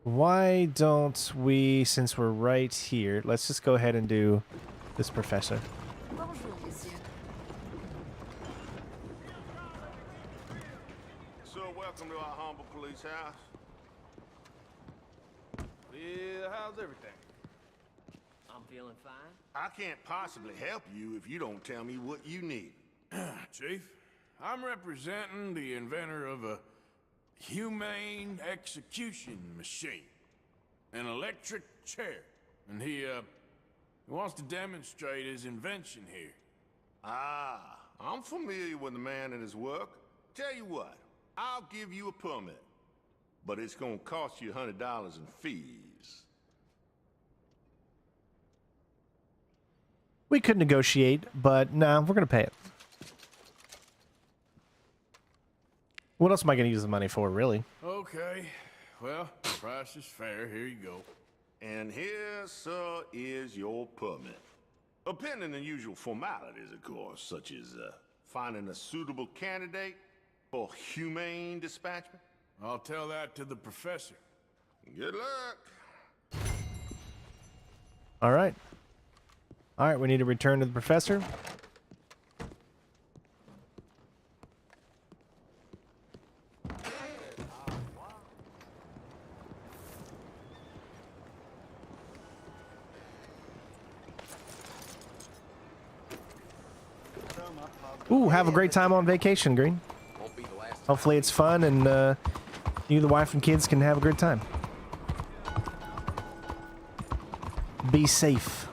Why don't we, since we're right here, let's just go ahead and do this professor.
Bonjour, monsieur.
So, welcome to our humble police house. Well, how's everything?
I'm feeling fine.
I can't possibly help you if you don't tell me what you need.
Chief, I'm representing the inventor of a humane execution machine. An electric chair. And he wants to demonstrate his invention here.
Ah, I'm familiar with the man and his work. Tell you what, I'll give you a permit. But it's gonna cost you $100 in fees.
We could negotiate, but nah, we're gonna pay it. What else am I gonna use the money for, really?
Okay, well, the price is fair. Here you go.
And here, sir, is your permit. Pending the usual formalities, of course, such as finding a suitable candidate for humane dispatchment.
I'll tell that to the professor.
Good luck.
All right. All right, we need to return to the professor. Ooh, have a great time on vacation, Green. Hopefully it's fun and you, the wife, and kids can have a good time. Be safe.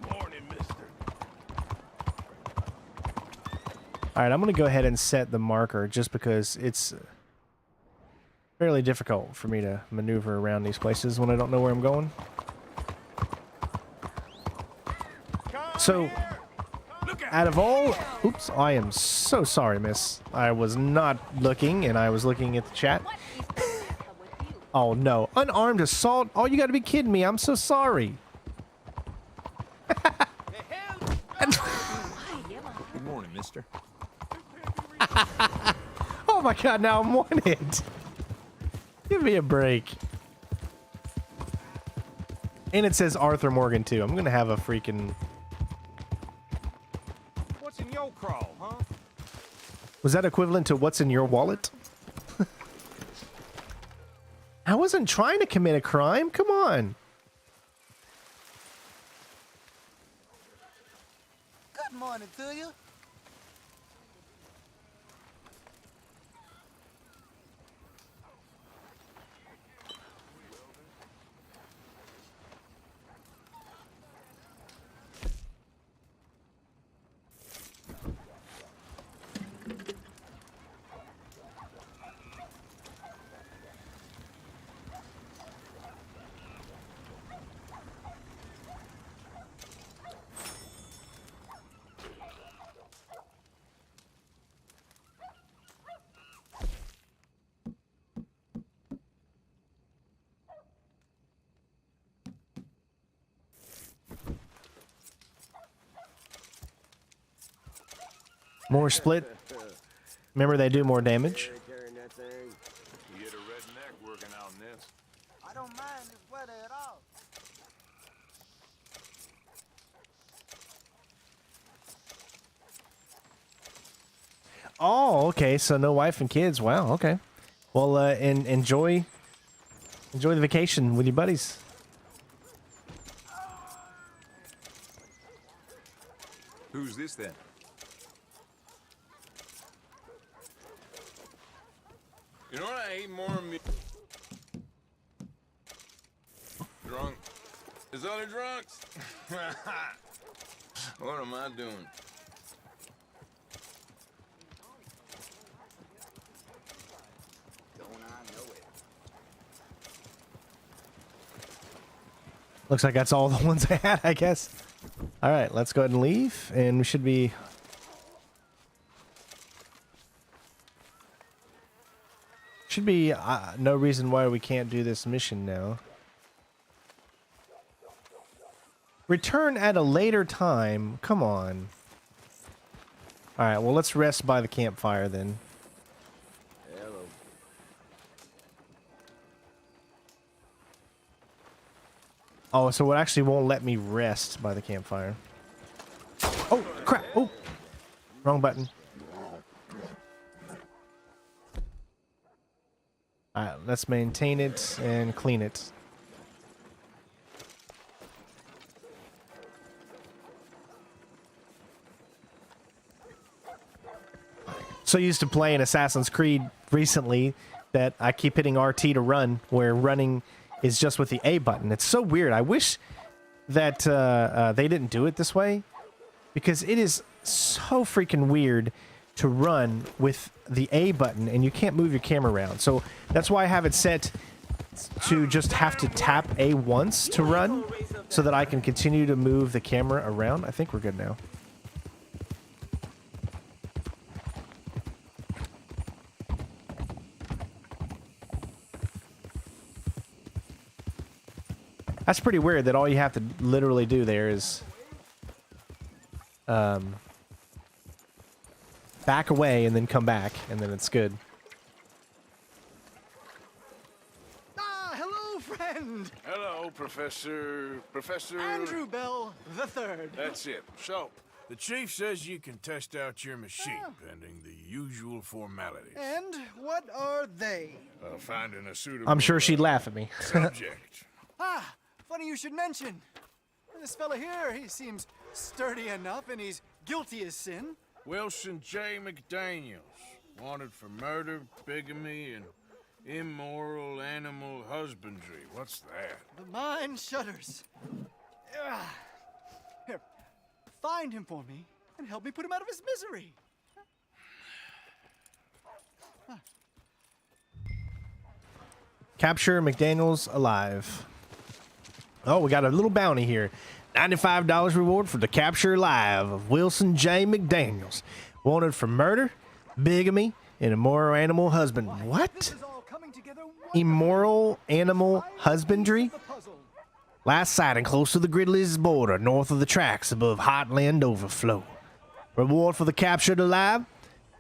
Morning, mister.
All right, I'm going to go ahead and set the marker just because it's fairly difficult for me to maneuver around these places when I don't know where I'm going. So, Out of all... Oops, I am so sorry, miss. I was not looking, and I was looking at the chat. Oh, no. Unarmed assault? Oh, you gotta be kidding me. I'm so sorry.
Good morning, mister.
Oh my god, now I'm wanted. Give me a break. And it says Arthur Morgan, too. I'm gonna have a freaking...
What's in your crawl, huh?
Was that equivalent to what's in your wallet? I wasn't trying to commit a crime. Come on.
Good morning to you.
More split. Remember, they do more damage.
You get a redneck working out in this.
I don't mind this weather at all.
Oh, okay. So no wife and kids. Wow. Okay. Well, enjoy the vacation with your buddies.
Who's this then?
You know what I hate more than me? Drunk. There's other drunks. What am I doing?
Don't I know it?
Looks like that's all the ones I had, I guess. All right, let's go ahead and leave, and we should be... Should be no reason why we can't do this mission now. Return at a later time. Come on. All right, well, let's rest by the campfire then.
Hello.
Oh, so it actually won't let me rest by the campfire. Oh, crap. Oh, wrong button. All right, let's maintain it and clean it. So used to playing Assassin's Creed recently that I keep hitting RT to run, where running is just with the A button. It's so weird. I wish that they didn't do it this way, because it is so freaking weird to run with the A button and you can't move your camera around. So that's why I have it set to just have to tap A once to run, so that I can continue to move the camera around. I think we're good now. That's pretty weird that all you have to literally do there is back away and then come back, and then it's good.
Ah, hello, friend.
Hello, Professor
Andrew Bell the Third.
That's it. So, the chief says you can test out your machine, pending the usual formalities.
And what are they?
Finding a suitable
I'm sure she'd laugh at me.
subject.
Ah, funny you should mention. This fella here, he seems sturdy enough, and he's guilty as sin.
Wilson J. McDaniels, wanted for murder, bigamy, and immoral animal husbandry. What's that?
The mind shudders. Here, find him for me and help me put him out of his misery.
Capture McDaniels alive. Oh, we got a little bounty here. $95 reward for the capture alive of Wilson J. McDaniels, wanted for murder, bigamy, and immoral animal husbandry. What? Immoral animal husbandry? Last sighting close to the Gridley's border, north of the tracks above Heartland Overflow. Reward for the captured alive.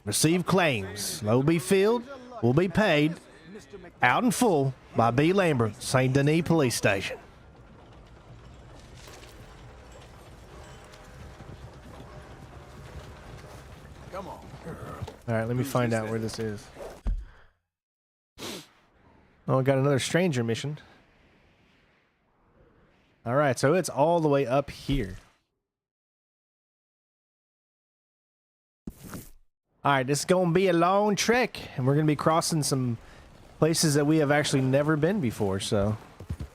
Receive claims. Low be filled. Will be paid out in full by B. Lambert, St. Denis Police Station.
Come on.
All right, let me find out where this is. Oh, I got another stranger mission. All right, so it's all the way up here. All right, this is going to be a long trek, and we're going to be crossing some places that we have actually never been before, so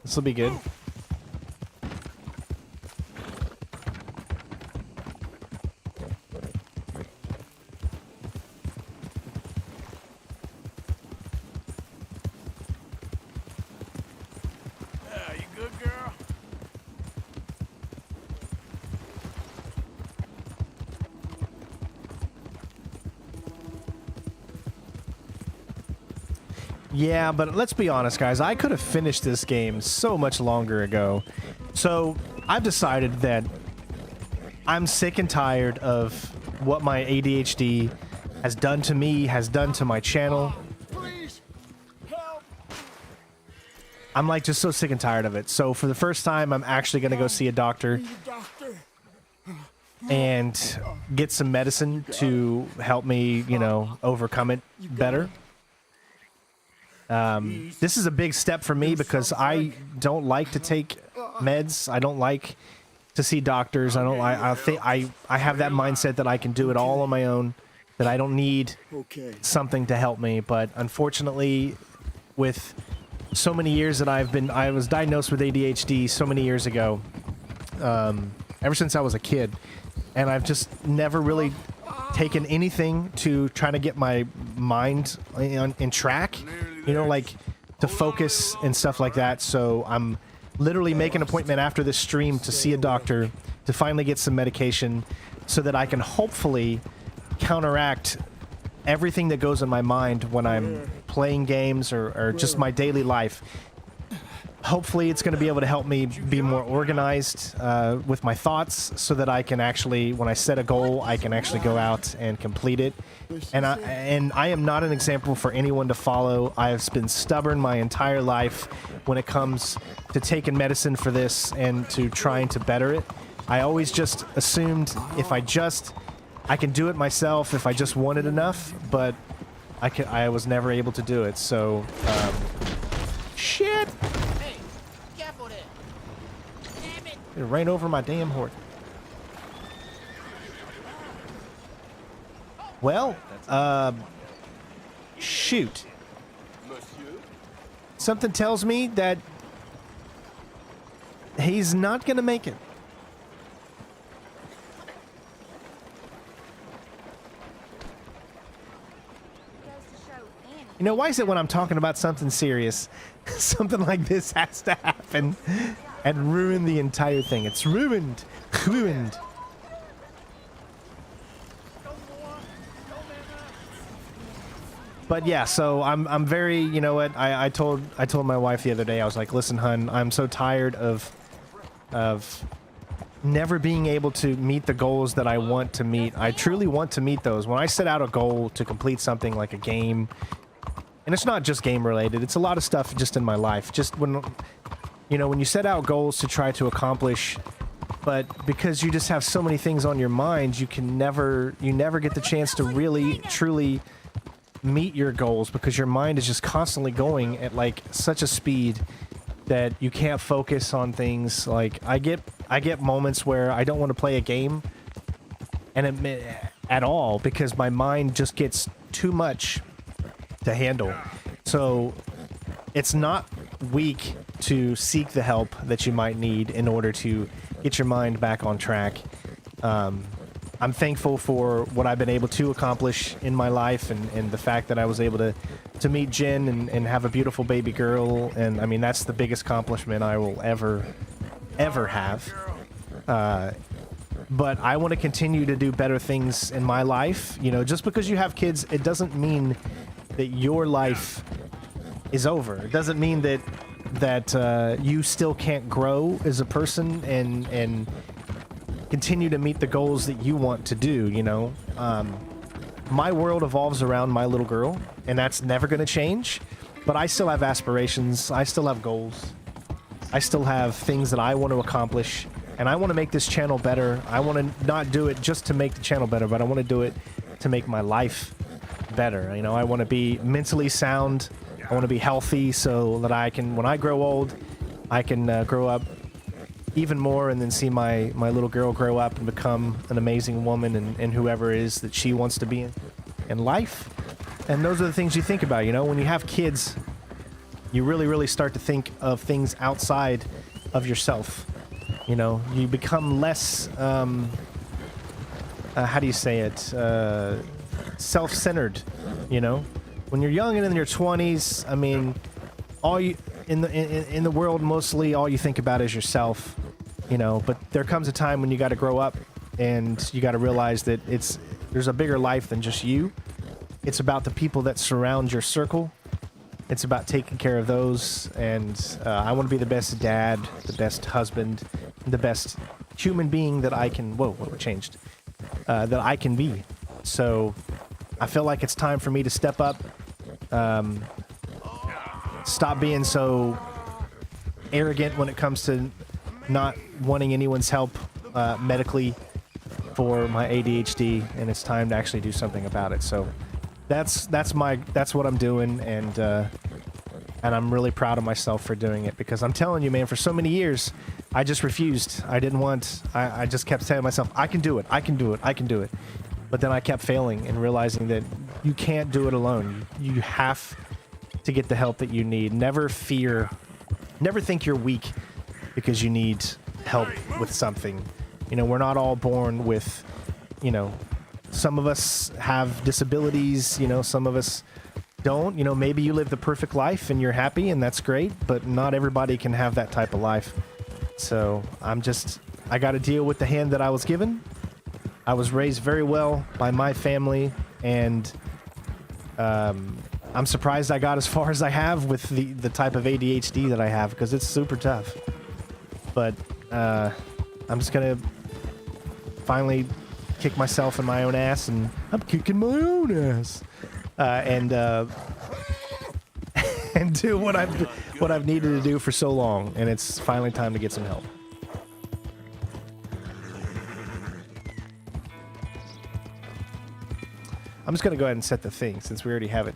this will be good.
You good, girl?
Yeah, but let's be honest, guys. I could have finished this game so much longer ago. So I've decided that I'm sick and tired of what my ADHD has done to me, has done to my channel. I'm like just so sick and tired of it. So for the first time, I'm actually going to go see a doctor and get some medicine to help me, you know, overcome it better. This is a big step for me because I don't like to take meds. I don't like to see doctors. I don't like. I have that mindset that I can do it all on my own. That I don't need something to help me. But unfortunately, with so many years that I was diagnosed with ADHD so many years ago. Ever since I was a kid, and I've just never really taken anything to try to get my mind in track. You know, like to focus and stuff like that. So I'm literally making an appointment after this stream to see a doctor to finally get some medication so that I can hopefully counteract everything that goes in my mind when I'm playing games or just my daily life. Hopefully it's going to be able to help me be more organized with my thoughts so that I can actually, when I set a goal, I can actually go out and complete it. And I am not an example for anyone to follow. I have been stubborn my entire life when it comes to taking medicine for this and to trying to better it. I always just assumed if I can do it myself if I just wanted enough, but I was never able to do it. So, shit! It ran over my damn horse. Well, shoot. Something tells me that he's not gonna make it. You know, why is it when I'm talking about something serious, something like this has to happen and ruin the entire thing? It's ruined. Ruined. But yeah, so I'm very, you know what, I told my wife the other day, I was like, listen, hun, I'm so tired of never being able to meet the goals that I want to meet. I truly want to meet those. When I set out a goal to complete something like a game, and it's not just game related, it's a lot of stuff just in my life. Just when, you know, when you set out goals to try to accomplish, but because you just have so many things on your mind, you never get the chance to really, truly meet your goals because your mind is just constantly going at like such a speed that you can't focus on things. Like I get moments where I don't want to play a game and at all because my mind just gets too much to handle. So it's not weak to seek the help that you might need in order to get your mind back on track. I'm thankful for what I've been able to accomplish in my life and the fact that I was able to meet Jen and have a beautiful baby girl. And I mean, that's the biggest accomplishment I will ever have. But I want to continue to do better things in my life. You know, just because you have kids, it doesn't mean that your life is over. It doesn't mean that you still can't grow as a person and continue to meet the goals that you want to do, you know. My world evolves around my little girl, and that's never going to change. But I still have aspirations. I still have goals. I still have things that I want to accomplish. And I want to make this channel better. I want to not do it just to make the channel better, but I want to do it to make my life better. You know, I want to be mentally sound. I want to be healthy so that I can, when I grow old, I can grow up even more and then see my little girl grow up and become an amazing woman and whoever it is that she wants to be in life. And those are the things you think about, you know. When you have kids, you really start to think of things outside of yourself. You know, you become less, how do you say it, self-centered, you know? When you're young and in your 20s, I mean, all you, in the world, mostly all you think about is yourself, you know? But there comes a time when you got to grow up and you got to realize that there's a bigger life than just you. It's about the people that surround your circle. It's about taking care of those, and I want to be the best dad, the best husband, the best human being that I can... Whoa, it changed. That I can be. So I feel like it's time for me to step up. Stop being so arrogant when it comes to not wanting anyone's help medically for my ADHD, and it's time to actually do something about it. So that's what I'm doing, and I'm really proud of myself for doing it, because I'm telling you, man, for so many years I just refused. I just kept telling myself, I can do it, I can do it, I can do it. But then I kept failing and realizing that you can't do it alone. You have to get the help that you need. Never think you're weak because you need help with something. You know, we're not all born with, you know, some of us have disabilities, you know, some of us don't. You know, maybe you live the perfect life and you're happy and that's great, but not everybody can have that type of life. So I got to deal with the hand that I was given. I was raised very well by my family, and I'm surprised I got as far as I have with the type of ADHD that I have, because it's super tough. But I'm just going to finally kick myself in my own ass, and I'm kicking my own ass, and do what I've needed to do for so long, and it's finally time to get some help. I'm just gonna go ahead and set the thing since we already have it.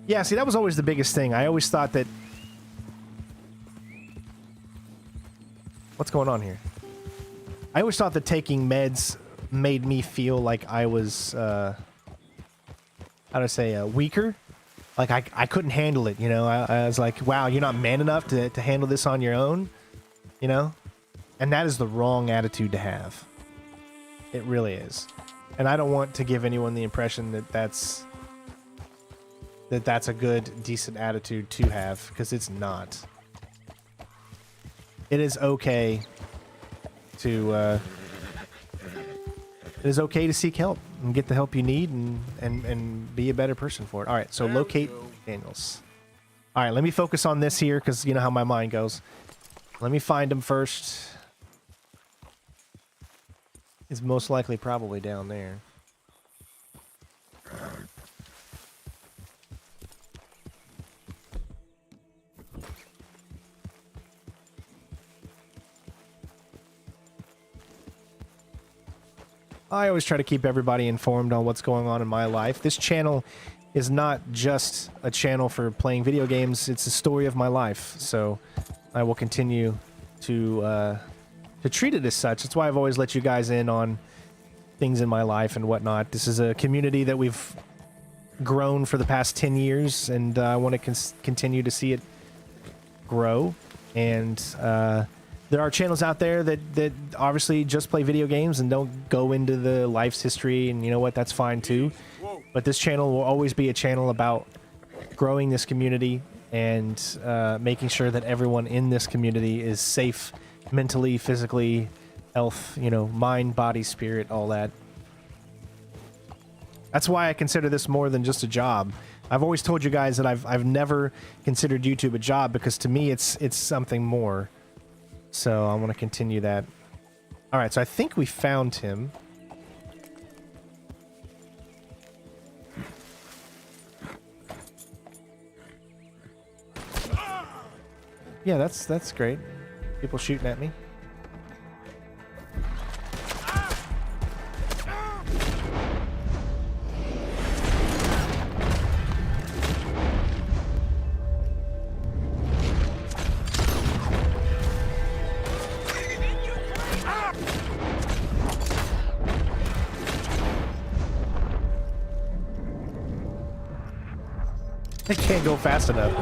Yeah, see, that was always the biggest thing. I always thought that... What's going on here? I always thought that taking meds made me feel like I was, how to say, weaker. Like, I couldn't handle it, you know? I was like, wow, you're not man enough to handle this on your own, you know? And that is the wrong attitude to have. It really is. And I don't want to give anyone the impression that that's a good, decent attitude to have, because it's not. It is okay to, it is okay to seek help and get the help you need and be a better person for it. All right, so locate Daniels. All right, let me focus on this here, because you know how my mind goes. Let me find him first. It's most likely probably down there. I always try to keep everybody informed on what's going on in my life. This channel is not just a channel for playing video games. It's a story of my life. So I will continue to treat it as such. That's why I've always let you guys in on things in my life and whatnot. This is a community that we've grown for the past 10 years, and I want to continue to see it grow. And there are channels out there that obviously just play video games and don't go into the life's history, and you know what, that's fine too. But this channel will always be a channel about growing this community and making sure that everyone in this community is safe mentally, physically, health, you know, mind, body, spirit, all that. That's why I consider this more than just a job. I've always told you guys that I've never considered YouTube a job, because to me it's something more. So I want to continue that. All right, so I think we found him. Yeah, that's great. People shooting at me. They can't go fast enough.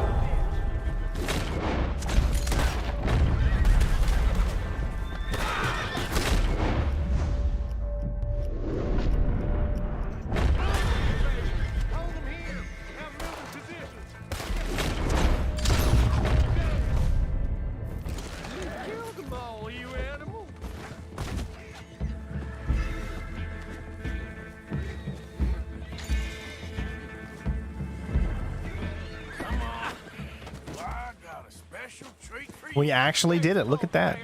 We actually did it. Look at that.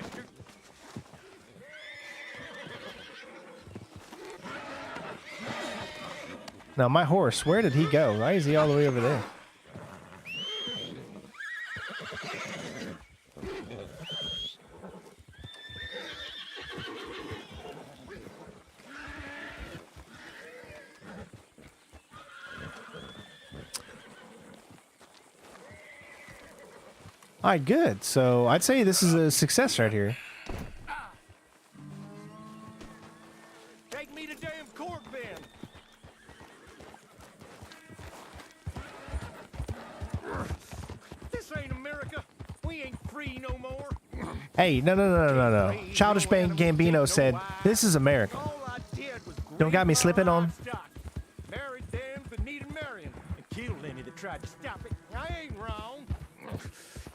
Now, my horse, where did he go? Why is he all the way over there? All right, good. So I'd say this is a success right here.
Take me to damn court, then. This ain't America. We ain't free no more.
Hey, no. Childish Gambino said, "This is America." Don't got me slipping on.
Married them that needed marrying and killed any that tried to stop it. I ain't wrong.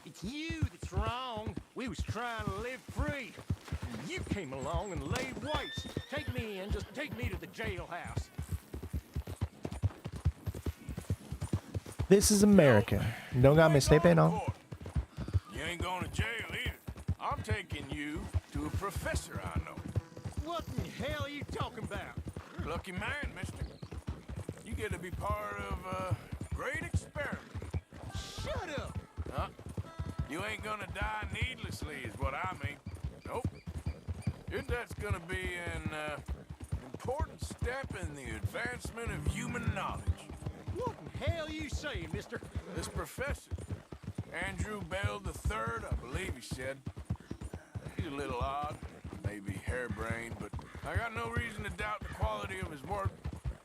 It's you that's wrong. We was trying to live free. And you came along and laid waste. Take me in, just take me to the jailhouse.
This is America. Don't got me slipping on.
You ain't going to jail either. I'm taking you to a professor I know.
What in the hell are you talking about?
You're a lucky man, mister. You get to be part of a great experiment.
Shut up!
Huh? You ain't gonna die needlessly is what I mean. Nope. That's gonna be an important step in the advancement of human knowledge.
What in hell are you saying, mister?
This professor, Andrew Bell III, I believe he said. He's a little odd, maybe harebrained, but I got no reason to doubt the quality of his work.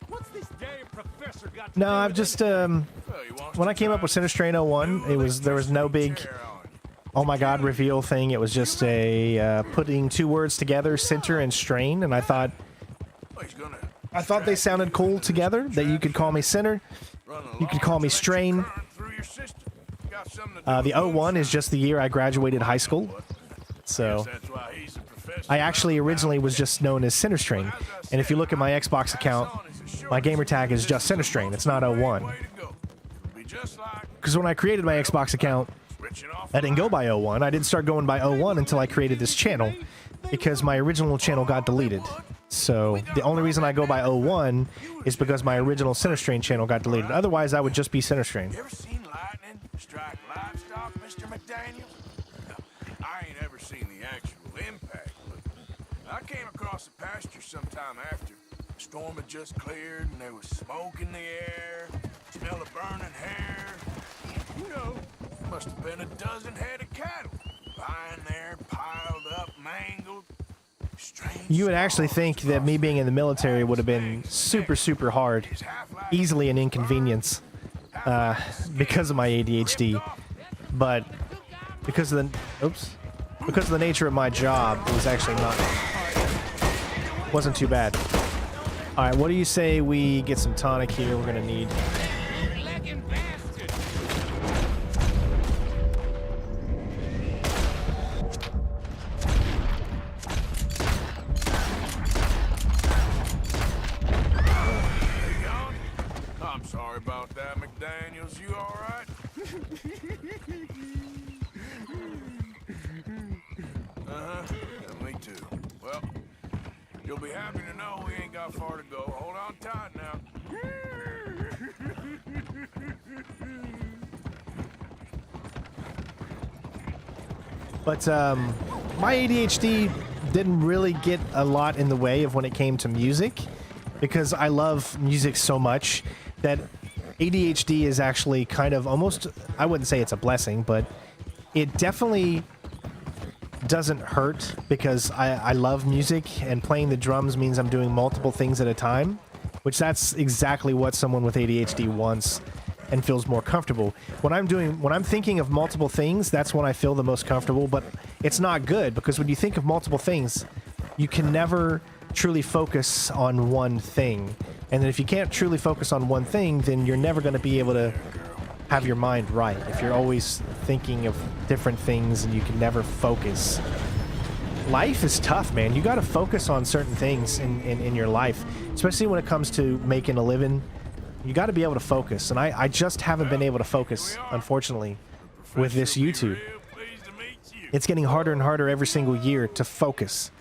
What's this damn professor got to
No,
do
I've
with
just
it?
when I came up with Center Strain 01, there was no big oh my god reveal thing. It was just a putting two words together, center and strain, and I thought they sounded cool together. That you could call me center, you could call me strain. The 01 is just the year I graduated high school, so I actually originally was just known as Center Strain. And if you look at my Xbox account, my gamer tag is just Center Strain. It's not 01. Because when I created my Xbox account, I didn't go by 01. I didn't start going by 01 until I created this channel, because my original channel got deleted. So the only reason I go by 01 is because my original Center Strain channel got deleted. Otherwise, I would just be Center Strain.
You ever seen lightning strike livestock, Mr. McDaniel? No, I ain't ever seen the actual impact, but I came across a pasture sometime after. The storm had just cleared and there was smoke in the air, smell of burning hair. You know, must have been a dozen head of cattle lying there, piled up, mangled.
You would actually think that me being in the military would have been super, super hard, easily an inconvenience, because of my ADHD. But because of the nature of my job, it was actually wasn't too bad. All right, what do you say we get some tonic here? We're gonna need.
I'm sorry about that, McDaniels. You all right? Yeah, me too. Well, you'll be happy to know we ain't got far to go. Hold on tight now.
But my ADHD didn't really get a lot in the way of when it came to music, because I love music so much that ADHD is actually kind of almost, I wouldn't say it's a blessing, but it definitely doesn't hurt, because I love music, and playing the drums means I'm doing multiple things at a time, which that's exactly what someone with ADHD wants and feels more comfortable. When I'm thinking of multiple things, that's when I feel the most comfortable, but it's not good, because when you think of multiple things, you can never truly focus on one thing. And then if you can't truly focus on one thing, then you're never going to be able to have your mind right. If you're always thinking of different things and you can never focus. Life is tough, man. You got to focus on certain things in your life, especially when it comes to making a living. You got to be able to focus, and I just haven't been able to focus, unfortunately, with this YouTube. It's getting harder and harder every single year to focus.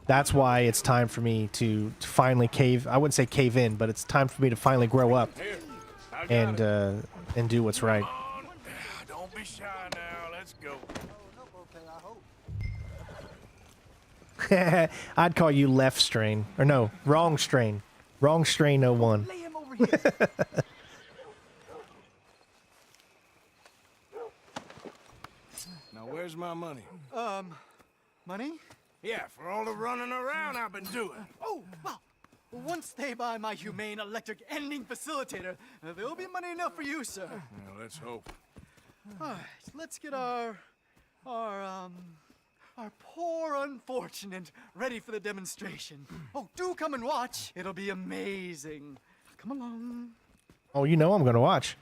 That's why it's time for me to finally cave. I wouldn't say cave in, but it's time for me to finally grow up and do what's right.
Don't be shy now. Let's go.
I'd call you left strain, or no, wrong strain. Wrong strain 01.
Now, where's my money?
Money?
Yeah, for all the running around I've been doing.
Oh, well, once they buy my humane electric ending facilitator, there'll be money enough for you, sir.
Well, let's hope.
All right, let's get our poor unfortunate ready for the demonstration. Oh, do come and watch. It'll be amazing. Come along.
Oh, you know I'm going to watch.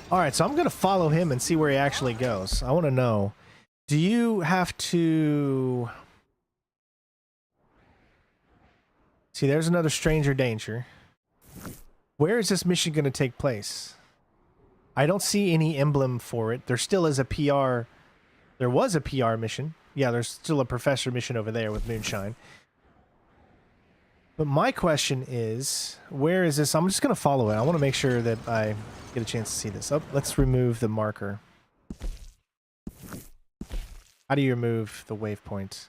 All right, so I'm going to follow him and see where he actually goes. I want to know, do you have to... See, there's another stranger danger. Where is this mission going to take place? I don't see any emblem for it. There still is a PR. There was a PR mission. Yeah, there's still a professor mission over there with Moonshine. But my question is, where is this? I'm just going to follow it. I want to make sure that I get a chance to see this. Oh, let's remove the marker. How do you remove the waypoint?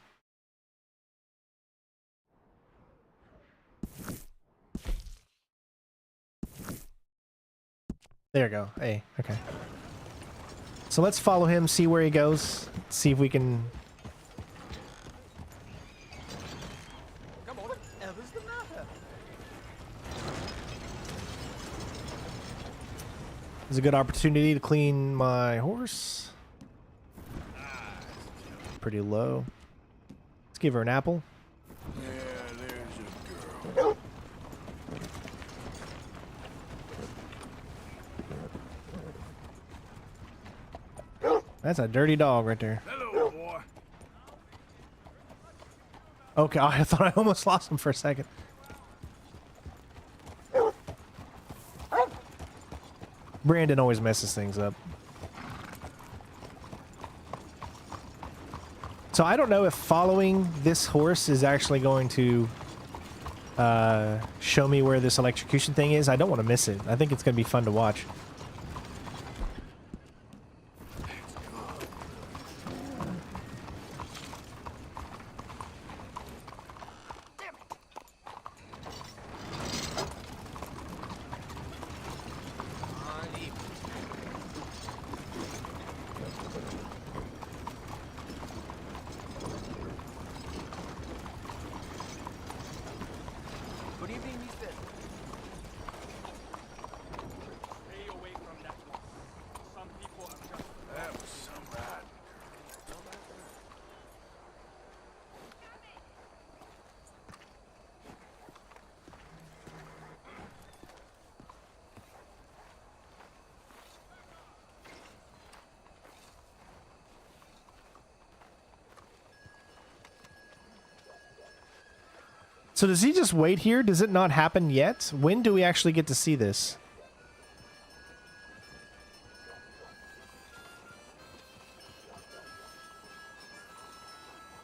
There you go. Hey, okay. So let's follow him, see where he goes, see if we can...
Come on, whatever's the matter?
This is a good opportunity to clean my horse. Pretty low. Let's give her an apple.
Yeah, there's a girl.
That's a dirty dog right there.
Hello, boy.
Okay, I thought I almost lost him for a second. Brandon always messes things up. So I don't know if following this horse is actually going to show me where this electrocution thing is. I don't want to miss it. I think it's going to be fun to watch. So does he just wait here? Does it not happen yet? When do we actually get to see this?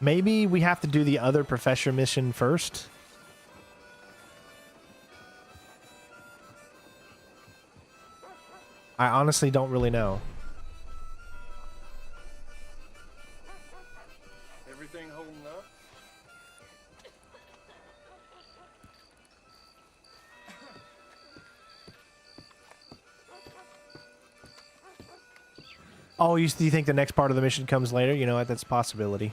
Maybe we have to do the other professor mission first. I honestly don't really know.
Everything holding up?
Oh, you think the next part of the mission comes later? You know what? That's a possibility.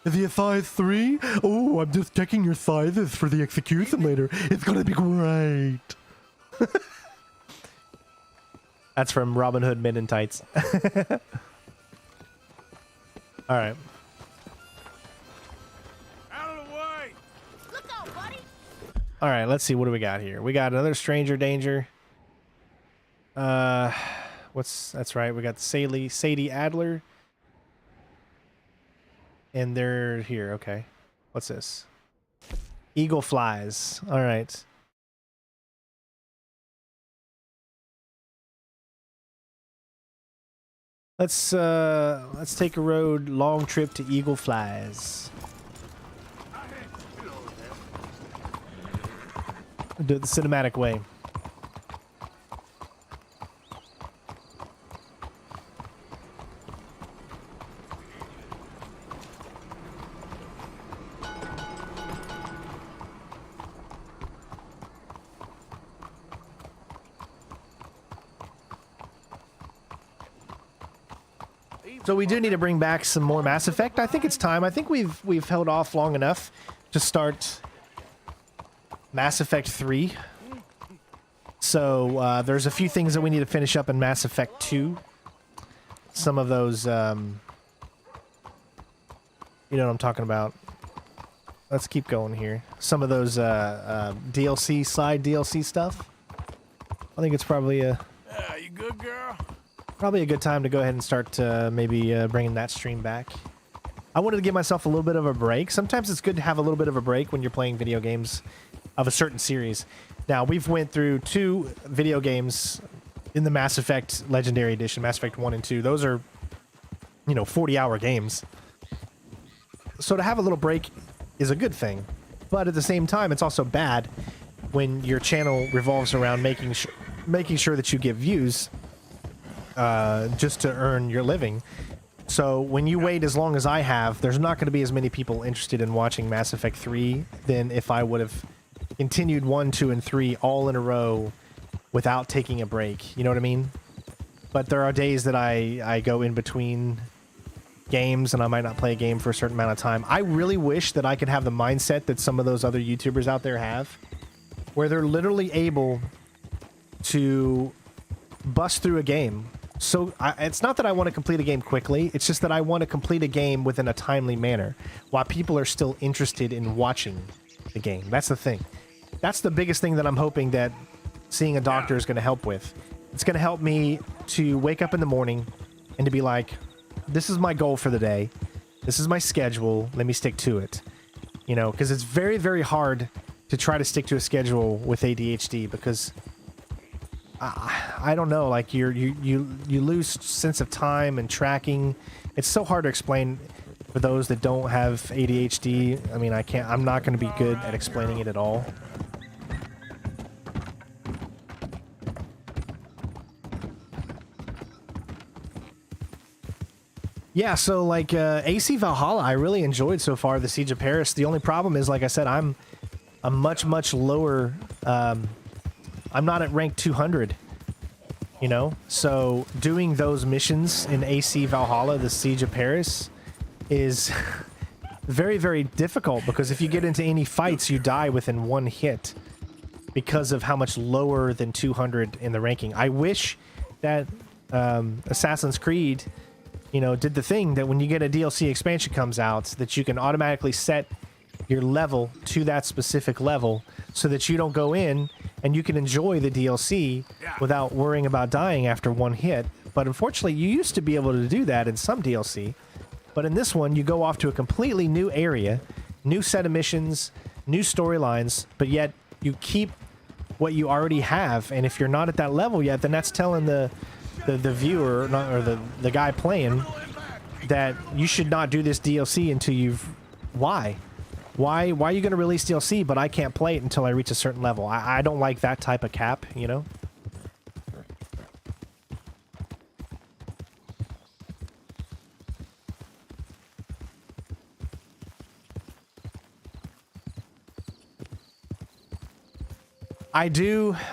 The Thithe 3? Oh, I'm just checking your tithes for the execution later. It's gonna be great. That's from Robin Hood Men in Tights. Alright.
Out of the way!
Look out, buddy!
Alright, let's see. What do we got here? We got another stranger danger. That's right. We got Sadie Adler. And they're here. Okay. What's this? Eagle flies. All right. Let's take a long trip to Eagle Flies. Do it the cinematic way. So we do need to bring back some more Mass Effect. I think it's time. I think we've held off long enough to start Mass Effect 3. So there's a few things that we need to finish up in Mass Effect 2. Some of those, you know what I'm talking about. Let's keep going here. Some of those DLC, side DLC stuff. I think it's probably a...
Yeah, you good, girl?
Probably a good time to go ahead and start maybe bringing that stream back. I wanted to give myself a little bit of a break. Sometimes it's good to have a little bit of a break when you're playing video games of a certain series. Now, we've went through 2 video games in the Mass Effect Legendary Edition, Mass Effect 1 and 2. Those are, you know, 40-hour games. So to have a little break is a good thing. But at the same time, it's also bad when your channel revolves around making sure that you get views just to earn your living. So when you wait as long as I have, there's not going to be as many people interested in watching Mass Effect 3 than if I would have continued 1, 2, and 3 all in a row without taking a break. You know what I mean? But there are days that I go in between games and I might not play a game for a certain amount of time. I really wish that I could have the mindset that some of those other YouTubers out there have, where they're literally able to bust through a game. So it's not that I want to complete a game quickly, it's just that I want to complete a game within a timely manner while people are still interested in watching the game. That's the thing. That's the biggest thing that I'm hoping that seeing a doctor is going to help with. It's going to help me to wake up in the morning and to be like, this is my goal for the day. This is my schedule. Let me stick to it. You know, because it's very, very hard to try to stick to a schedule with ADHD because I don't know, like you lose sense of time and tracking. It's so hard to explain for those that don't have ADHD. I mean, I'm not going to be good at explaining it at all. Yeah, so like AC Valhalla, I really enjoyed so far, the Siege of Paris. The only problem is, like I said, I'm a much lower. I'm not at rank 200, you know? So doing those missions in AC Valhalla, the Siege of Paris, is very, very difficult because if you get into any fights, you die within 1 hit because of how much lower than 200 in the ranking. I wish that Assassin's Creed, you know, did the thing that when you get a DLC expansion comes out, that you can automatically set your level to that specific level so that you don't go in and you can enjoy the DLC without worrying about dying after 1 hit. But unfortunately, you used to be able to do that in some DLC. But in this one, you go off to a completely new area, new set of missions, new storylines, but yet you keep what you already have. And if you're not at that level yet, then that's telling the viewer or the guy playing that you should not do this DLC until you've... Why are you going to release DLC, but I can't play it until I reach a certain level? I don't like that type of cap, you know?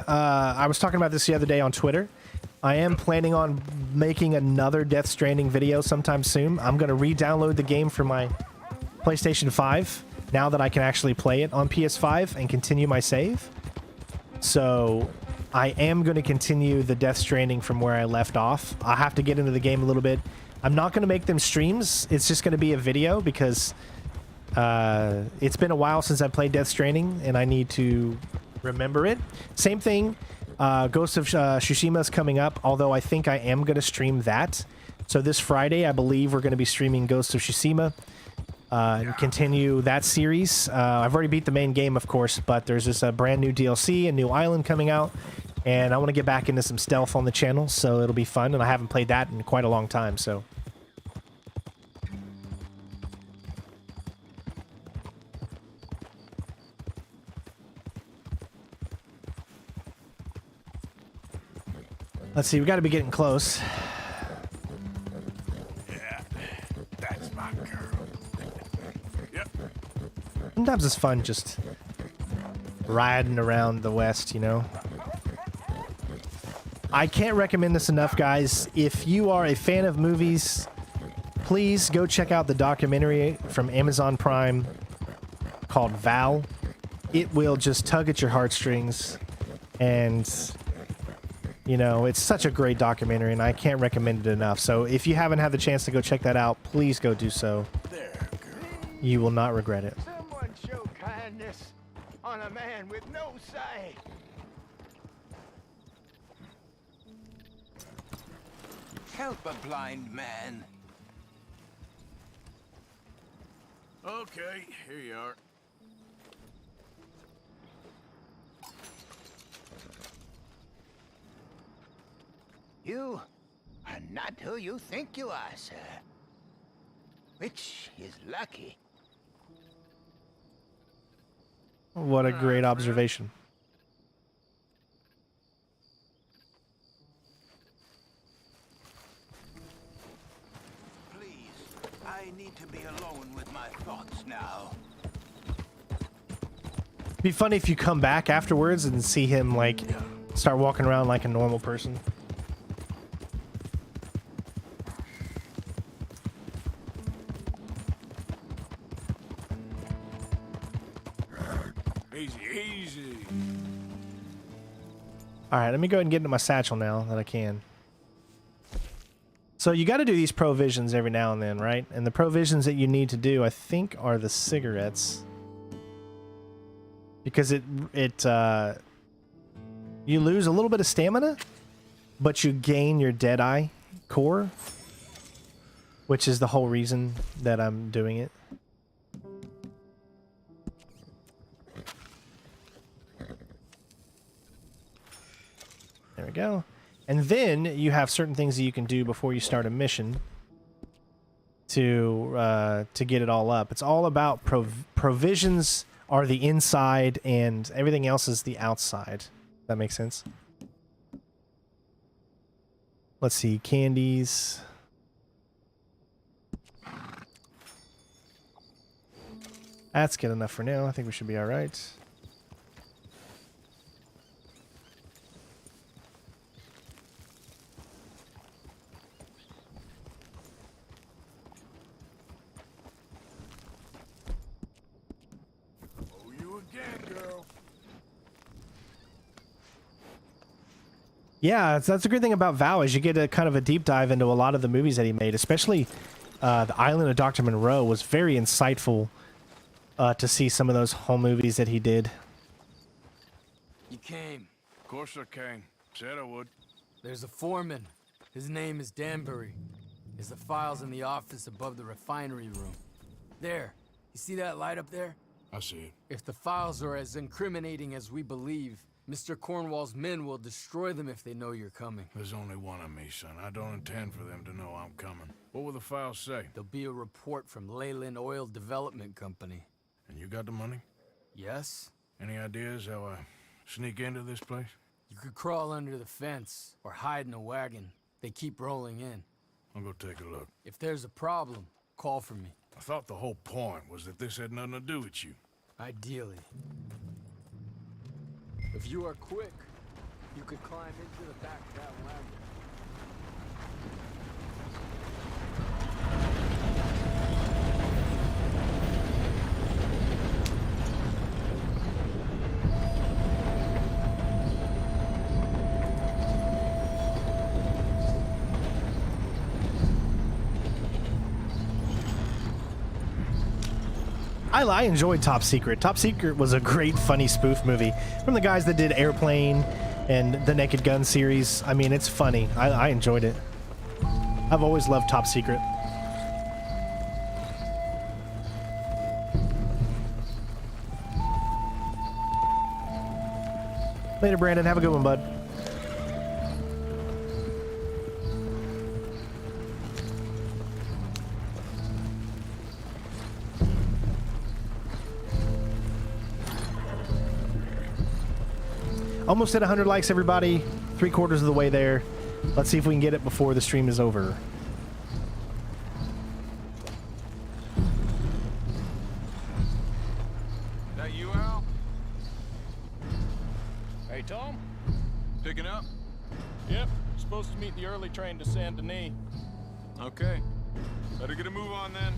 I was talking about this the other day on Twitter. I am planning on making another Death Stranding video sometime soon. I'm going to re-download the game for my PlayStation 5 now that I can actually play it on PS5 and continue my save. So I am going to continue the Death Stranding from where I left off. I'll have to get into the game a little bit. I'm not going to make them streams. It's just going to be a video because it's been a while since I played Death Stranding and I need to remember it. Same thing. Ghost of Tsushima is coming up, although I think I am going to stream that. So this Friday, I believe we're going to be streaming Ghost of Tsushima and continue that series. I've already beat the main game, of course, but there's this brand new DLC, a new island coming out, and I want to get back into some stealth on the channel, so it'll be fun, and I haven't played that in quite a long time, so... Let's see, we got to be getting close.
Yeah, that's my girl. Yep.
Sometimes it's fun just riding around the West, you know? I can't recommend this enough, guys. If you are a fan of movies, please go check out the documentary from Amazon Prime called Val. It will just tug at your heartstrings, and... you know, it's such a great documentary, and I can't recommend it enough. So if you haven't had the chance to go check that out, please go do so.
There, girl.
You will not regret it.
Someone show kindness on a man with no sight. Help a blind man.
Okay, here you are.
You are not who you think you are, sir. Which is lucky.
What a great observation.
Please, I need to be alone with my thoughts now.
It'd be funny if you come back afterwards and see him, like, start walking around like a normal person.
Easy, easy.
Alright, let me go ahead and get into my satchel now that I can. So you got to do these provisions every now and then, right? And the provisions that you need to do, I think, are the cigarettes. Because you lose a little bit of stamina, but you gain your Deadeye core, which is the whole reason that I'm doing it. There we go. And then you have certain things that you can do before you start a mission to get it all up. It's all about provisions are the inside and everything else is the outside. That makes sense? Let's see, candies. That's good enough for now. I think we should be all right. Yeah, that's a good thing about Val is you get a kind of a deep dive into a lot of the movies that he made, especially The Island of Dr. Monroe was very insightful to see some of those home movies that he did.
You came.
Of course I came. Said I would.
There's a foreman. His name is Danbury. There's the files in the office above the refinery room. There. You see that light up there?
I see it.
If the files are as incriminating as we believe, Mr. Cornwall's men will destroy them if they know you're coming.
There's only one of me, son. I don't intend for them to know I'm coming. What will the files say?
There'll be a report from Leyland Oil Development Company.
And you got the money?
Yes?
Any ideas how I sneak into this place?
You could crawl under the fence or hide in a wagon. They keep rolling in.
I'll go take a look.
If there's a problem, call for me.
I thought the whole point was that this had nothing to do with you.
Ideally. If you are quick, you could climb into the back of that wagon.
I enjoyed Top Secret. Top Secret was a great, funny spoof movie from the guys that did Airplane and the Naked Gun series. I mean, it's funny. I enjoyed it. I've always loved Top Secret. Later, Brandon. Have a good one, bud. Almost hit 100 likes, everybody. 3/4 of the way there. Let's see if we can get it before the stream is over.
That you, Al?
Hey, Tom?
Picking up?
Yep. Supposed to meet the early train to Saint Denis.
Okay. Better get a move on then.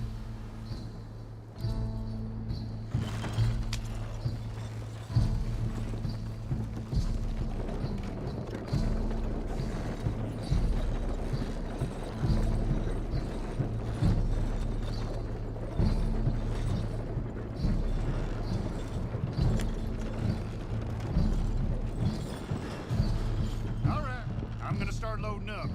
Loading up.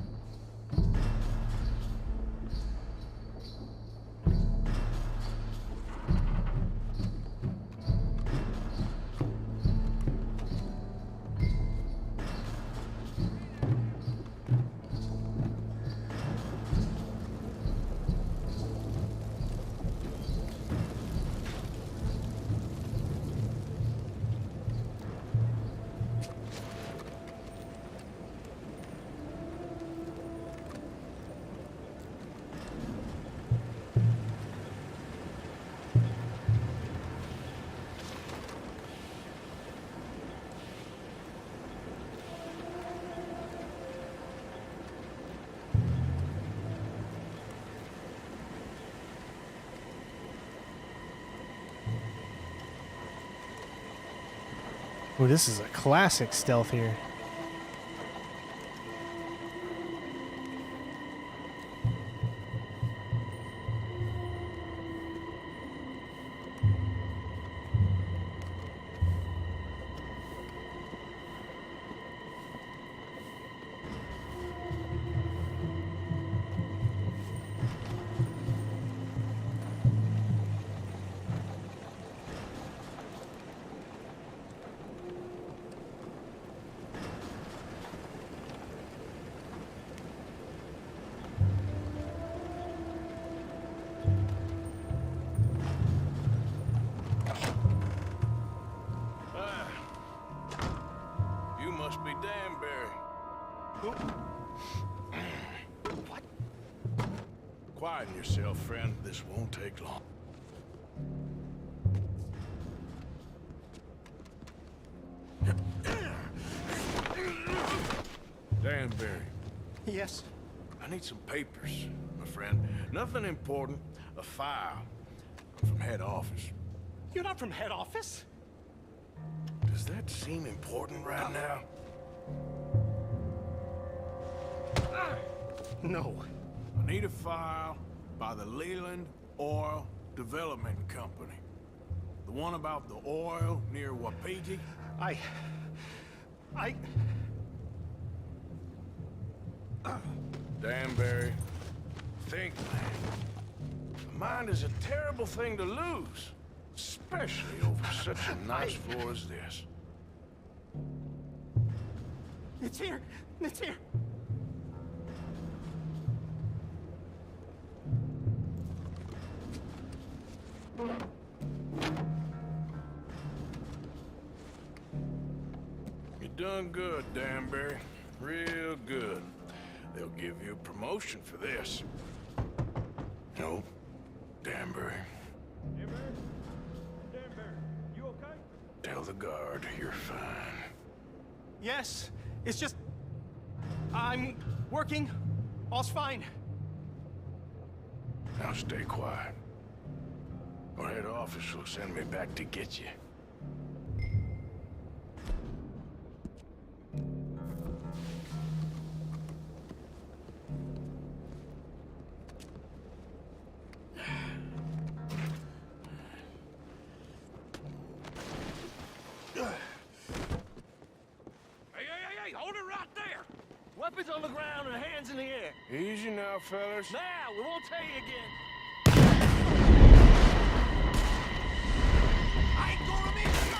Ooh, this is a classic stealth here. Quieten yourself, friend. This won't take long. Danbury.
Yes?
I need some papers, my friend. Nothing important. A file. I'm from head office.
You're not from head office?
Does that seem important right now?
No.
I need a file by the Leyland Oil Development Company. The one about the oil near Wapiti? Danbury, think, man. mind is a terrible thing to lose, especially over such a nice floor as this.
It's here! It's here!
You done good, Danbury. Real good. They'll give you a promotion for this. No, Danbury.
Danbury, you okay?
Tell the guard you're fine.
Yes, it's just... I'm working. All's fine.
Now stay quiet. Or head office will send me back to get you.
Hey, hold it right there! Weapons on the ground and hands in the air.
Easy now, fellas.
Now, we won't tell you again. I ain't gonna miss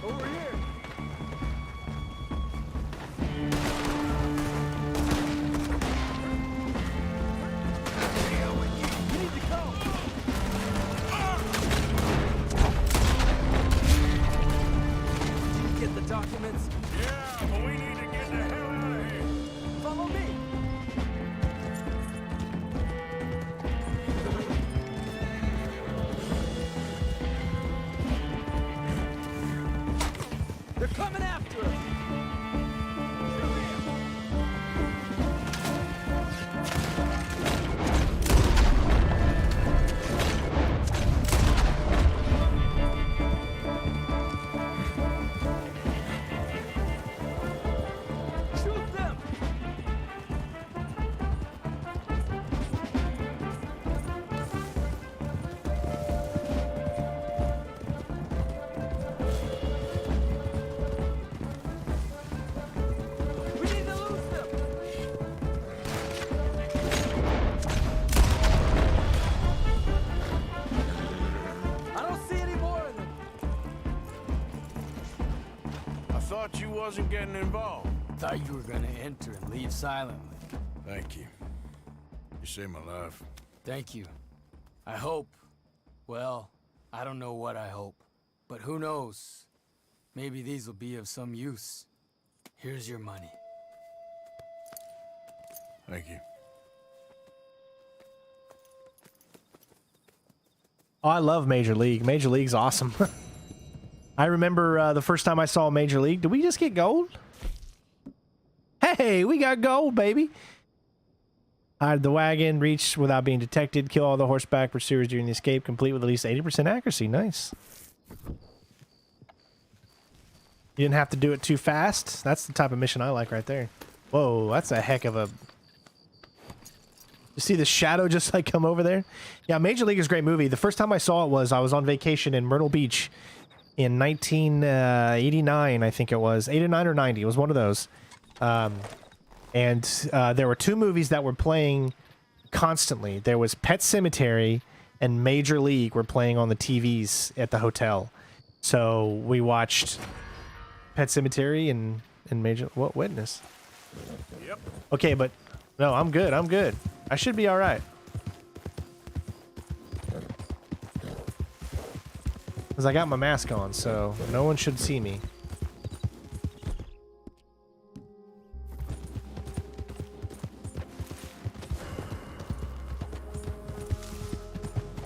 over here. You need to go. Did you get the documents?
Yeah, but we need to get the hell out of here.
Follow me. They're coming after us. Shoot them. We need to lose them. I don't see any more of them.
I thought you wasn't getting involved.
Thought you were gonna enter and leave silently.
Thank you. You saved my life.
Thank you. I hope. Well, I don't know what I hope. But who knows? Maybe these will be of some use. Here's your money.
Thank you.
Oh, I love Major League. Major League's awesome. I remember the first time I saw Major League. Did we just get gold? Hey, we got gold, baby. Hide the wagon, reach without being detected, kill all the horseback pursuers during the escape, complete with at least 80% accuracy. Nice. You didn't have to do it too fast. That's the type of mission I like right there. Whoa, that's a heck of a... You see the shadow just like come over there? Yeah, Major League is a great movie. The first time I saw it was I was on vacation in Myrtle Beach in 1989, I think it was. 89 or 90. It was one of those. And there were two movies that were playing constantly. There was Pet Sematary and Major League were playing on the TVs at the hotel. So we watched Pet Sematary and Major... What? Witness?
Yep.
Okay, but... No, I'm good. I'm good. I should be all right. Because I got my mask on, so no one should see me.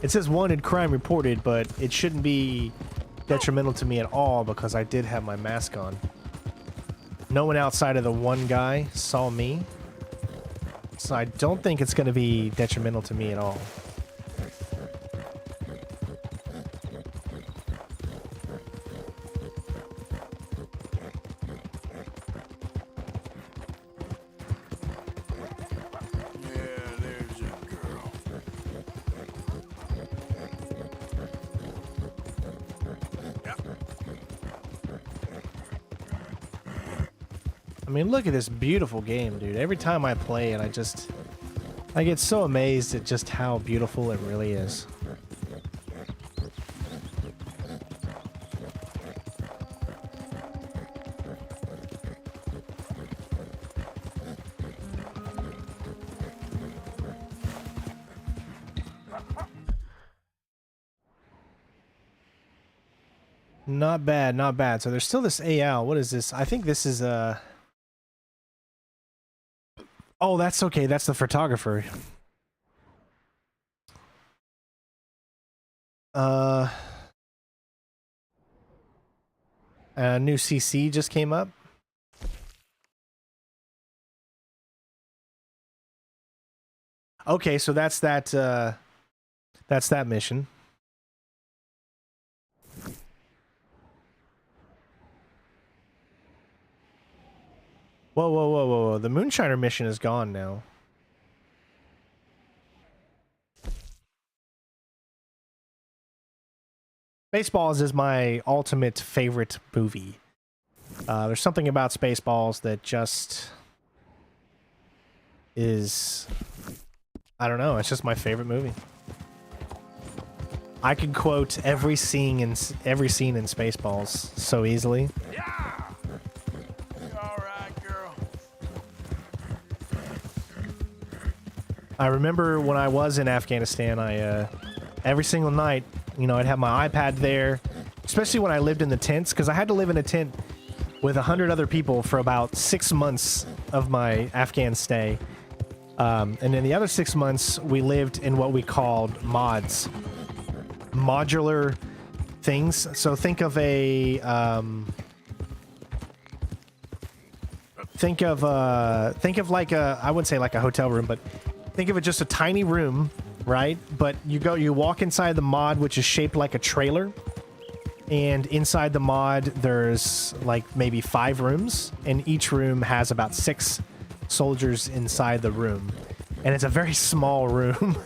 It says wanted crime reported, but it shouldn't be detrimental to me at all because I did have my mask on. No one outside of the one guy saw me. So I don't think it's going to be detrimental to me at all. I mean, look at this beautiful game, dude. Every time I play it, I get so amazed at just how beautiful it really is. Not bad, not bad. So there's still this AL. What is this? I think this is oh, that's okay. That's the photographer. A new CC just came up. Okay, so that's that mission. Whoa, whoa, whoa, whoa, whoa. The Moonshiner mission is gone now. Spaceballs is my ultimate favorite movie. There's something about Spaceballs that just is... I don't know, it's just my favorite movie. I could quote every scene in Spaceballs so easily. I remember when I was in Afghanistan, every single night, you know, I'd have my iPad there, especially when I lived in the tents, because I had to live in a tent with 100 other people for about 6 months of my Afghan stay. And in the other 6 months, we lived in what we called mods. Modular things. So think of a... think of like a... I wouldn't say like a hotel room, but... Think of it just a tiny room, right? But you walk inside the mod, which is shaped like a trailer. And inside the mod, there's like maybe 5 rooms. And each room has about 6 soldiers inside the room. And it's a very small room.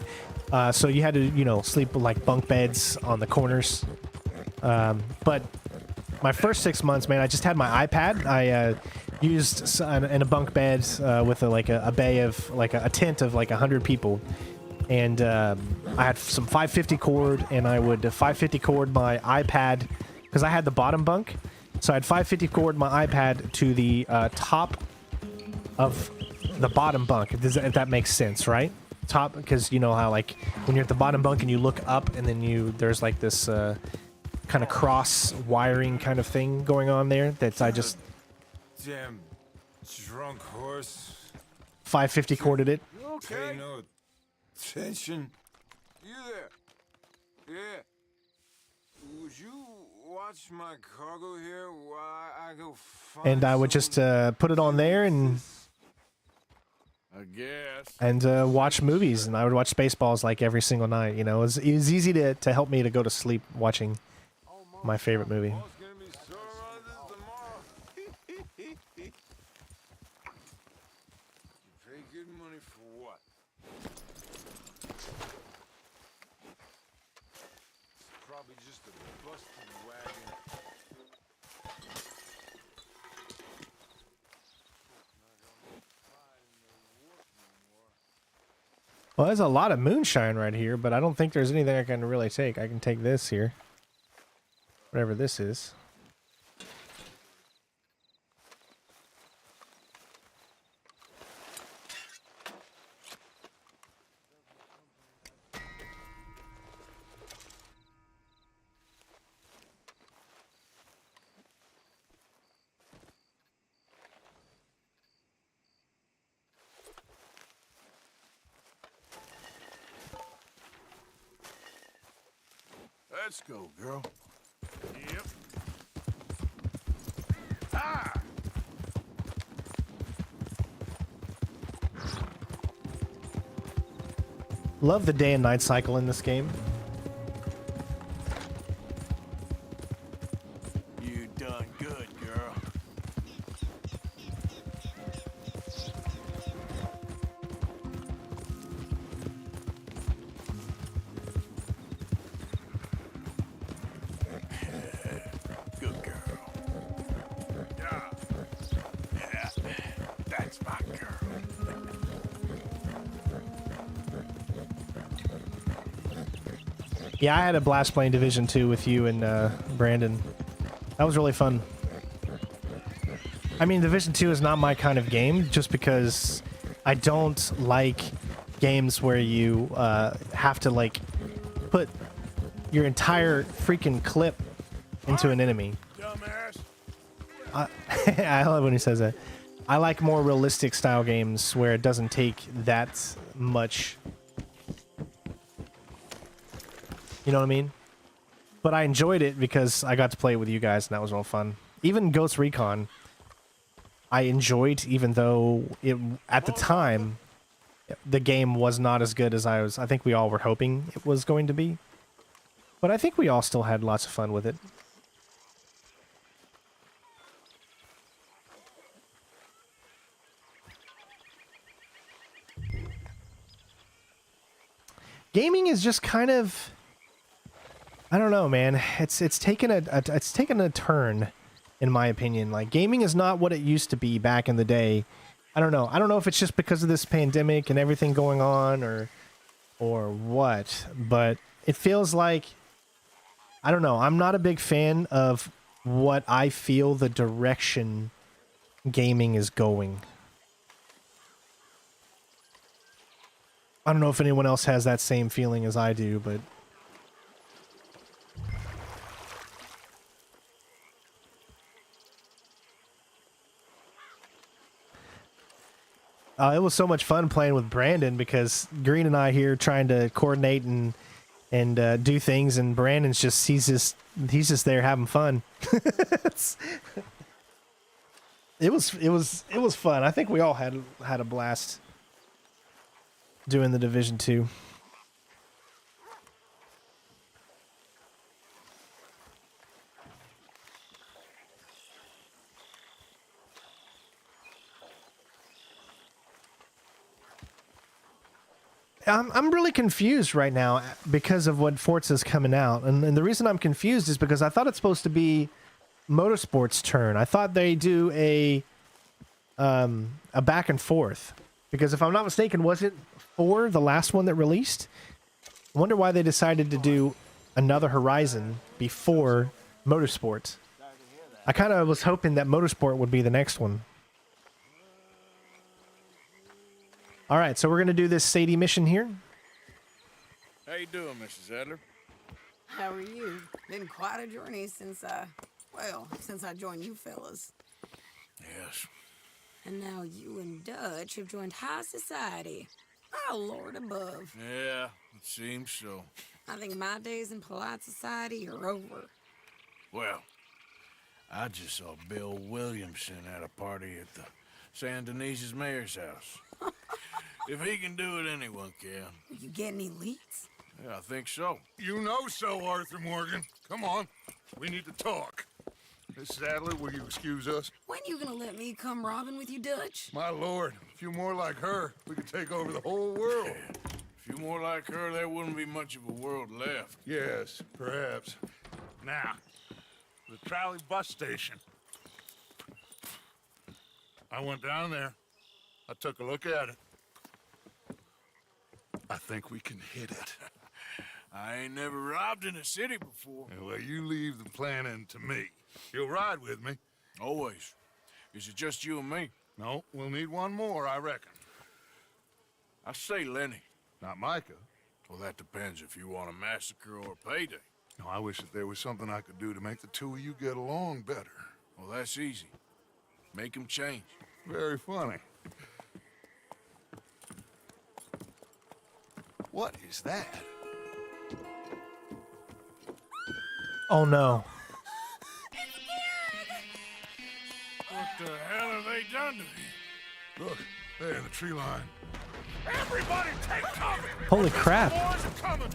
So you had to, you know, sleep with like bunk beds on the corners. But my first 6 months, man, I just had my iPad. I used in a bunk bed with a bay of like a tent of like 100 people, and I had some 550 cord, and I would 550 cord my iPad because I had the bottom bunk, so I had 550 cord my iPad to the top of the bottom bunk. If that makes sense, right? Top, because you know how like when you're at the bottom bunk and you look up, and then there's like this kind of cross wiring kind of thing going on there. That's I just.
Damn drunk horse.
550 corded it.
You okay? Pay no attention. You there? Yeah. Would you watch my cargo here while I go find
And I would just put it on there and
I guess.
And watch movies, and I would watch Spaceballs like every single night. You know, it was easy to help me to go to sleep watching my favorite movie. Well, there's a lot of moonshine right here, but I don't think there's anything I can really take. I can take this here. Whatever this is.
Let's go, girl. Yep. Ah!
Love the day and night cycle in this game.
You done good, girl. Good girl. Yeah.
Yeah, I had a blast playing Division 2 with you and Brandon. That was really fun. I mean, Division 2 is not my kind of game, just because I don't like games where you have to, like, put your entire freaking clip into an enemy. I love when he says that. I like more realistic style games where it doesn't take that much. You know what I mean? But I enjoyed it because I got to play it with you guys, and that was real fun. Even Ghost Recon, I enjoyed, even though it at the time the game was not as good as I think we all were hoping it was going to be. But I think we all still had lots of fun with it. Gaming is just kind of, I don't know, man. It's taken a turn, in my opinion. Like, gaming is not what it used to be back in the day. I don't know. I don't know if it's just because of this pandemic and everything going on, or what. But it feels like, I don't know. I'm not a big fan of what I feel the direction gaming is going. I don't know if anyone else has that same feeling as I do, but it was so much fun playing with Brandon, because Green and I here trying to coordinate and do things, and Brandon's just he's just there having fun. It was fun. I think we all had a blast doing the Division 2. I'm really confused right now because of what Forza's coming out, and the reason I'm confused is because I thought it's supposed to be Motorsport's turn. I thought they do a back and forth, because if I'm not mistaken, wasn't 4 the last one that released? I wonder why they decided to do another Horizon before Motorsport. I kind of was hoping that Motorsport would be the next one. All right, so we're going to do this Sadie mission here.
How you doing, Mrs. Adler?
How are you? Been quite a journey since I joined you fellas.
Yes.
And now you and Dutch have joined high society. Oh, Lord above.
Yeah, it seems so.
I think my days in polite society are over.
Well, I just saw Bill Williamson at a party at the San Denise's mayor's house. If he can do it, anyone can.
You get any leads?
Yeah, I think so.
You know so, Arthur Morgan. Come on, we need to talk. Mrs. Adler, will you excuse us?
When you gonna let me come robbing with you, Dutch?
My lord, a few more like her, we could take over the whole world.
A few more like her, there wouldn't be much of a world left.
Yes, perhaps. Now, the trolley bus station. I went down there. I took a look at it. I think we can hit it.
I ain't never robbed in a city before.
Well, you leave the planning to me. You'll ride with me?
Always. Is it just you and me?
No, we'll need one more, I reckon.
I say Lenny.
Not Micah.
Well, that depends if you want a massacre or a payday.
No, I wish that there was something I could do to make the two of you get along better.
Well, that's easy. Make them change.
Very funny. What is that?
Oh no.
What the hell have they done to him?
Look, there in the tree line.
Everybody take cover!
Holy crap.
Boys are coming!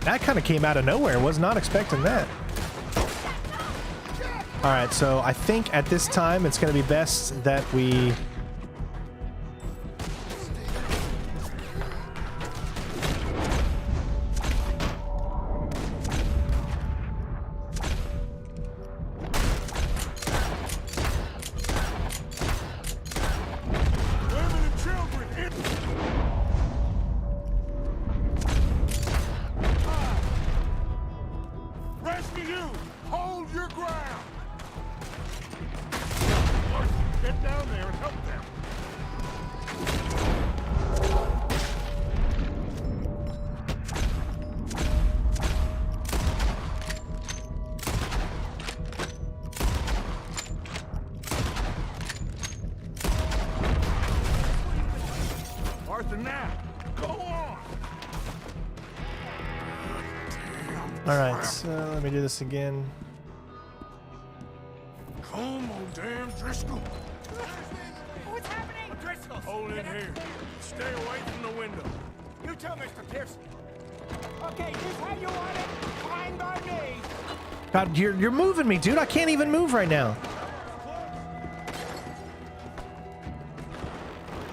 That kind of came out of nowhere. Was not expecting that. All right, so I think at this time it's going to be best that we...
rest of you, hold your ground. Get down there and help them. Arthur, now, go on.
All right, so let me do this again.
Come on, damn Driscoll.
What's happening? Driscoll!
Hold in here. Stay away from the window.
You tell Mr. Pierce. Okay, here's how you want it. Fine by me.
God, you're moving me, dude. I can't even move right now.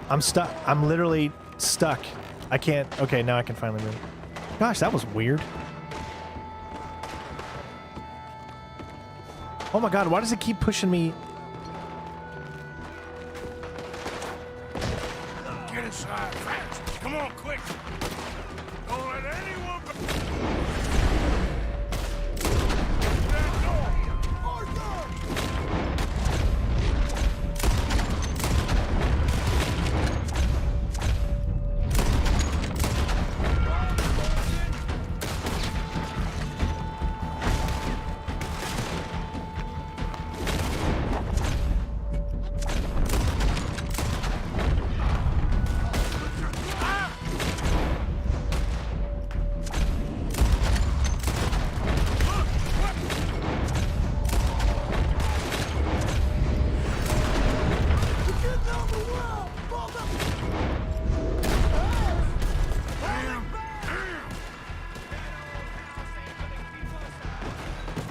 I'm stuck. I'm literally stuck. I can't. Okay, now I can finally move. Gosh, that was weird. Oh my God, why does it keep pushing me?
Get inside fast. Come on, quick. Don't let anyone... That door! Arthur!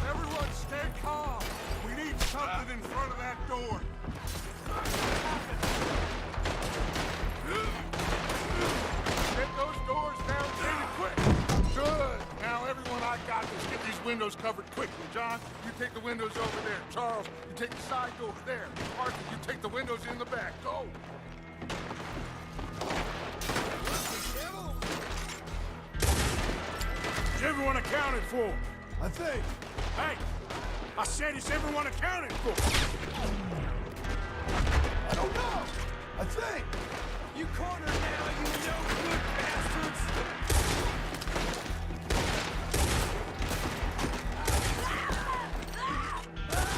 Everyone stay calm. We need something in front of that door. Get those doors down pretty quick. Good. Now, everyone, I got this. Get these windows covered quickly. John, you take the windows over there. Charles, you take the side doors there. Arthur, you take the windows in the back. Go. Is everyone accounted for? I think. Hey, I said, is everyone accounted for? I don't know. I think.
You cornered now, you no-good bastards.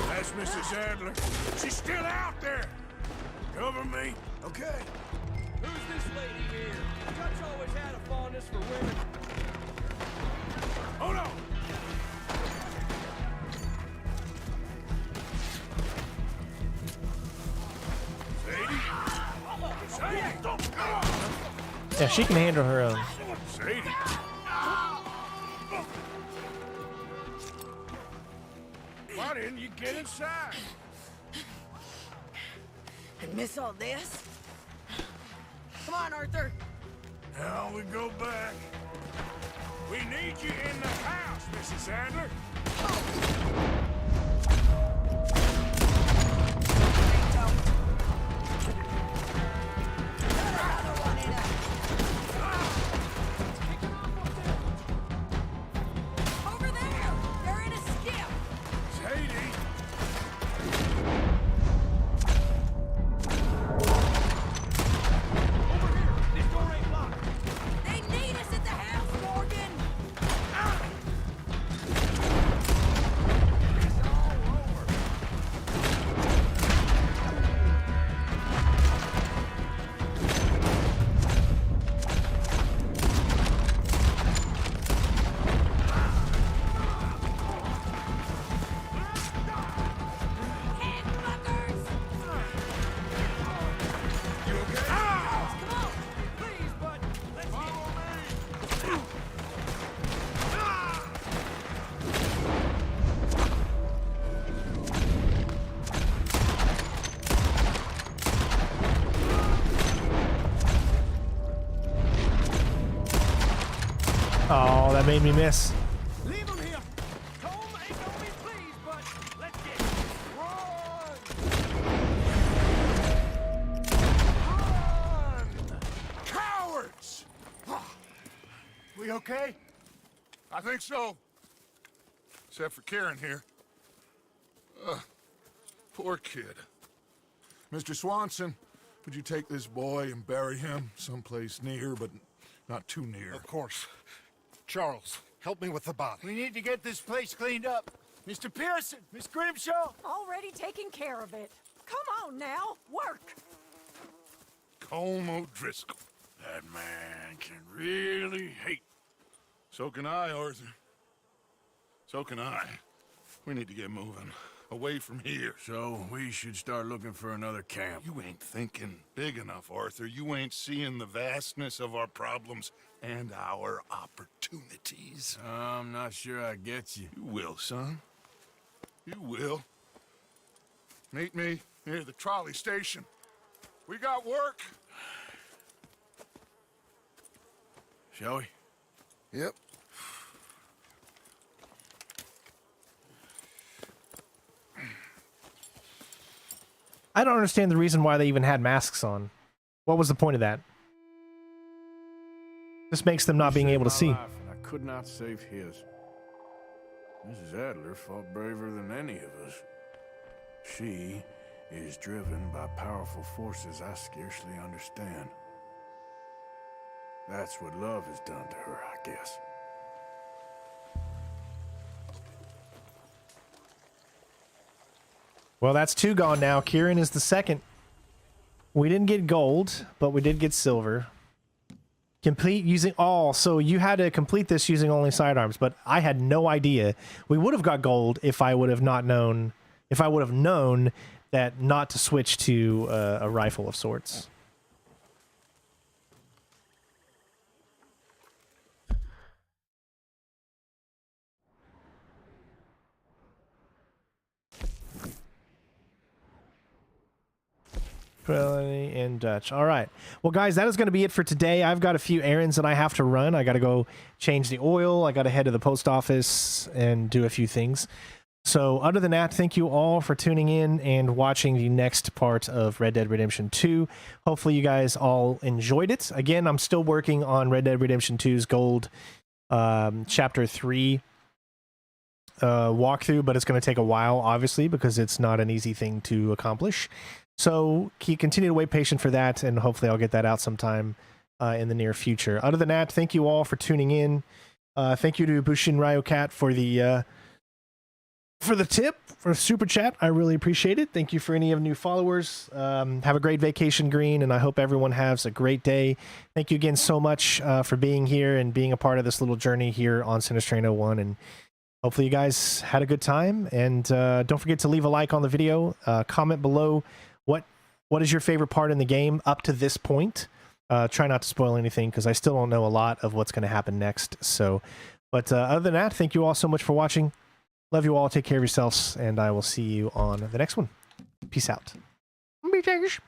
That's Mrs. Adler. She's still out there. Cover me. Okay.
Who's this lady here? Dutch always had a fondness for women.
Hold on. Sadie, don't come.
Yeah, she can handle her own.
Sadie. Why didn't you get inside?
And miss all this? Come on, Arthur.
Now we go back. We need you in the house, Mrs. Adler.
Over there! They're in a skiff!
Sadie!
Over here! This door ain't locked!
They need us at the house, Morgan!
It's all over!
You okay?
Come on! Please, bud! Let's
Follow me!
Oh, that made me miss.
leave him here! Home ain't gonna be pleased, but let's get it.
Run! Cowards! We okay? I think so. except for Karen here. Poor kid. Mr. Swanson, would you take this boy and bury him someplace near, but not too near?
Of course. Charles, help me with the body.
We need to get this place cleaned up. Mr. Pearson, Miss Grimshaw.
Already taking care of it. Come on now, work.
Colm O'Driscoll. That man can really hate. So can I, Arthur. So can I. We need to get moving. Away from here.
So we should start looking for another camp.
You ain't thinking big enough, Arthur. You ain't seeing the vastness of our problems and our opportunities.
I'm not sure I get you.
You will, son. You will. Meet me near the trolley station. We got work.
Shall we?
Yep.
I don't understand the reason why they even had masks on. What was the point of that? This makes them not being able to see.
And I could not save his. Mrs. Adler fought braver than any of us. She is driven by powerful forces I scarcely understand. That's what love has done to her, I guess.
Well, that's 2 gone now. Kieran is the second. We didn't get gold, but we did get silver. Complete using all. So you had to complete this using only sidearms, but I had no idea. We would have got gold if I would have not known. If I would have known that not to switch to a rifle of sorts. And Dutch. All right. Well, guys, that is going to be it for today. I've got a few errands that I have to run. I got to go change the oil. I got to head to the post office and do a few things. So other than that, thank you all for tuning in and watching the next part of Red Dead Redemption 2. Hopefully you guys all enjoyed it. Again, I'm still working on Red Dead Redemption 2's Gold Chapter 3 walkthrough, but it's going to take a while, obviously, because it's not an easy thing to accomplish. So continue to wait patient for that, and hopefully I'll get that out sometime in the near future. Other than that, thank you all for tuning in. Thank you to Bushin Ryocat for the tip, for the super chat. I really appreciate it. Thank you for any of new followers. Have a great vacation, Green, and I hope everyone has a great day. Thank you again so much for being here and being a part of this little journey here on Sinistrain 01, and hopefully you guys had a good time. And don't forget to leave a like on the video. Comment below what is your favorite part in the game up to this point. Try not to spoil anything because I still don't know a lot of what's going to happen next. So, but other than that, thank you all so much for watching. Love you all. Take care of yourselves, and I will see you on the next one. Peace out. Bitches.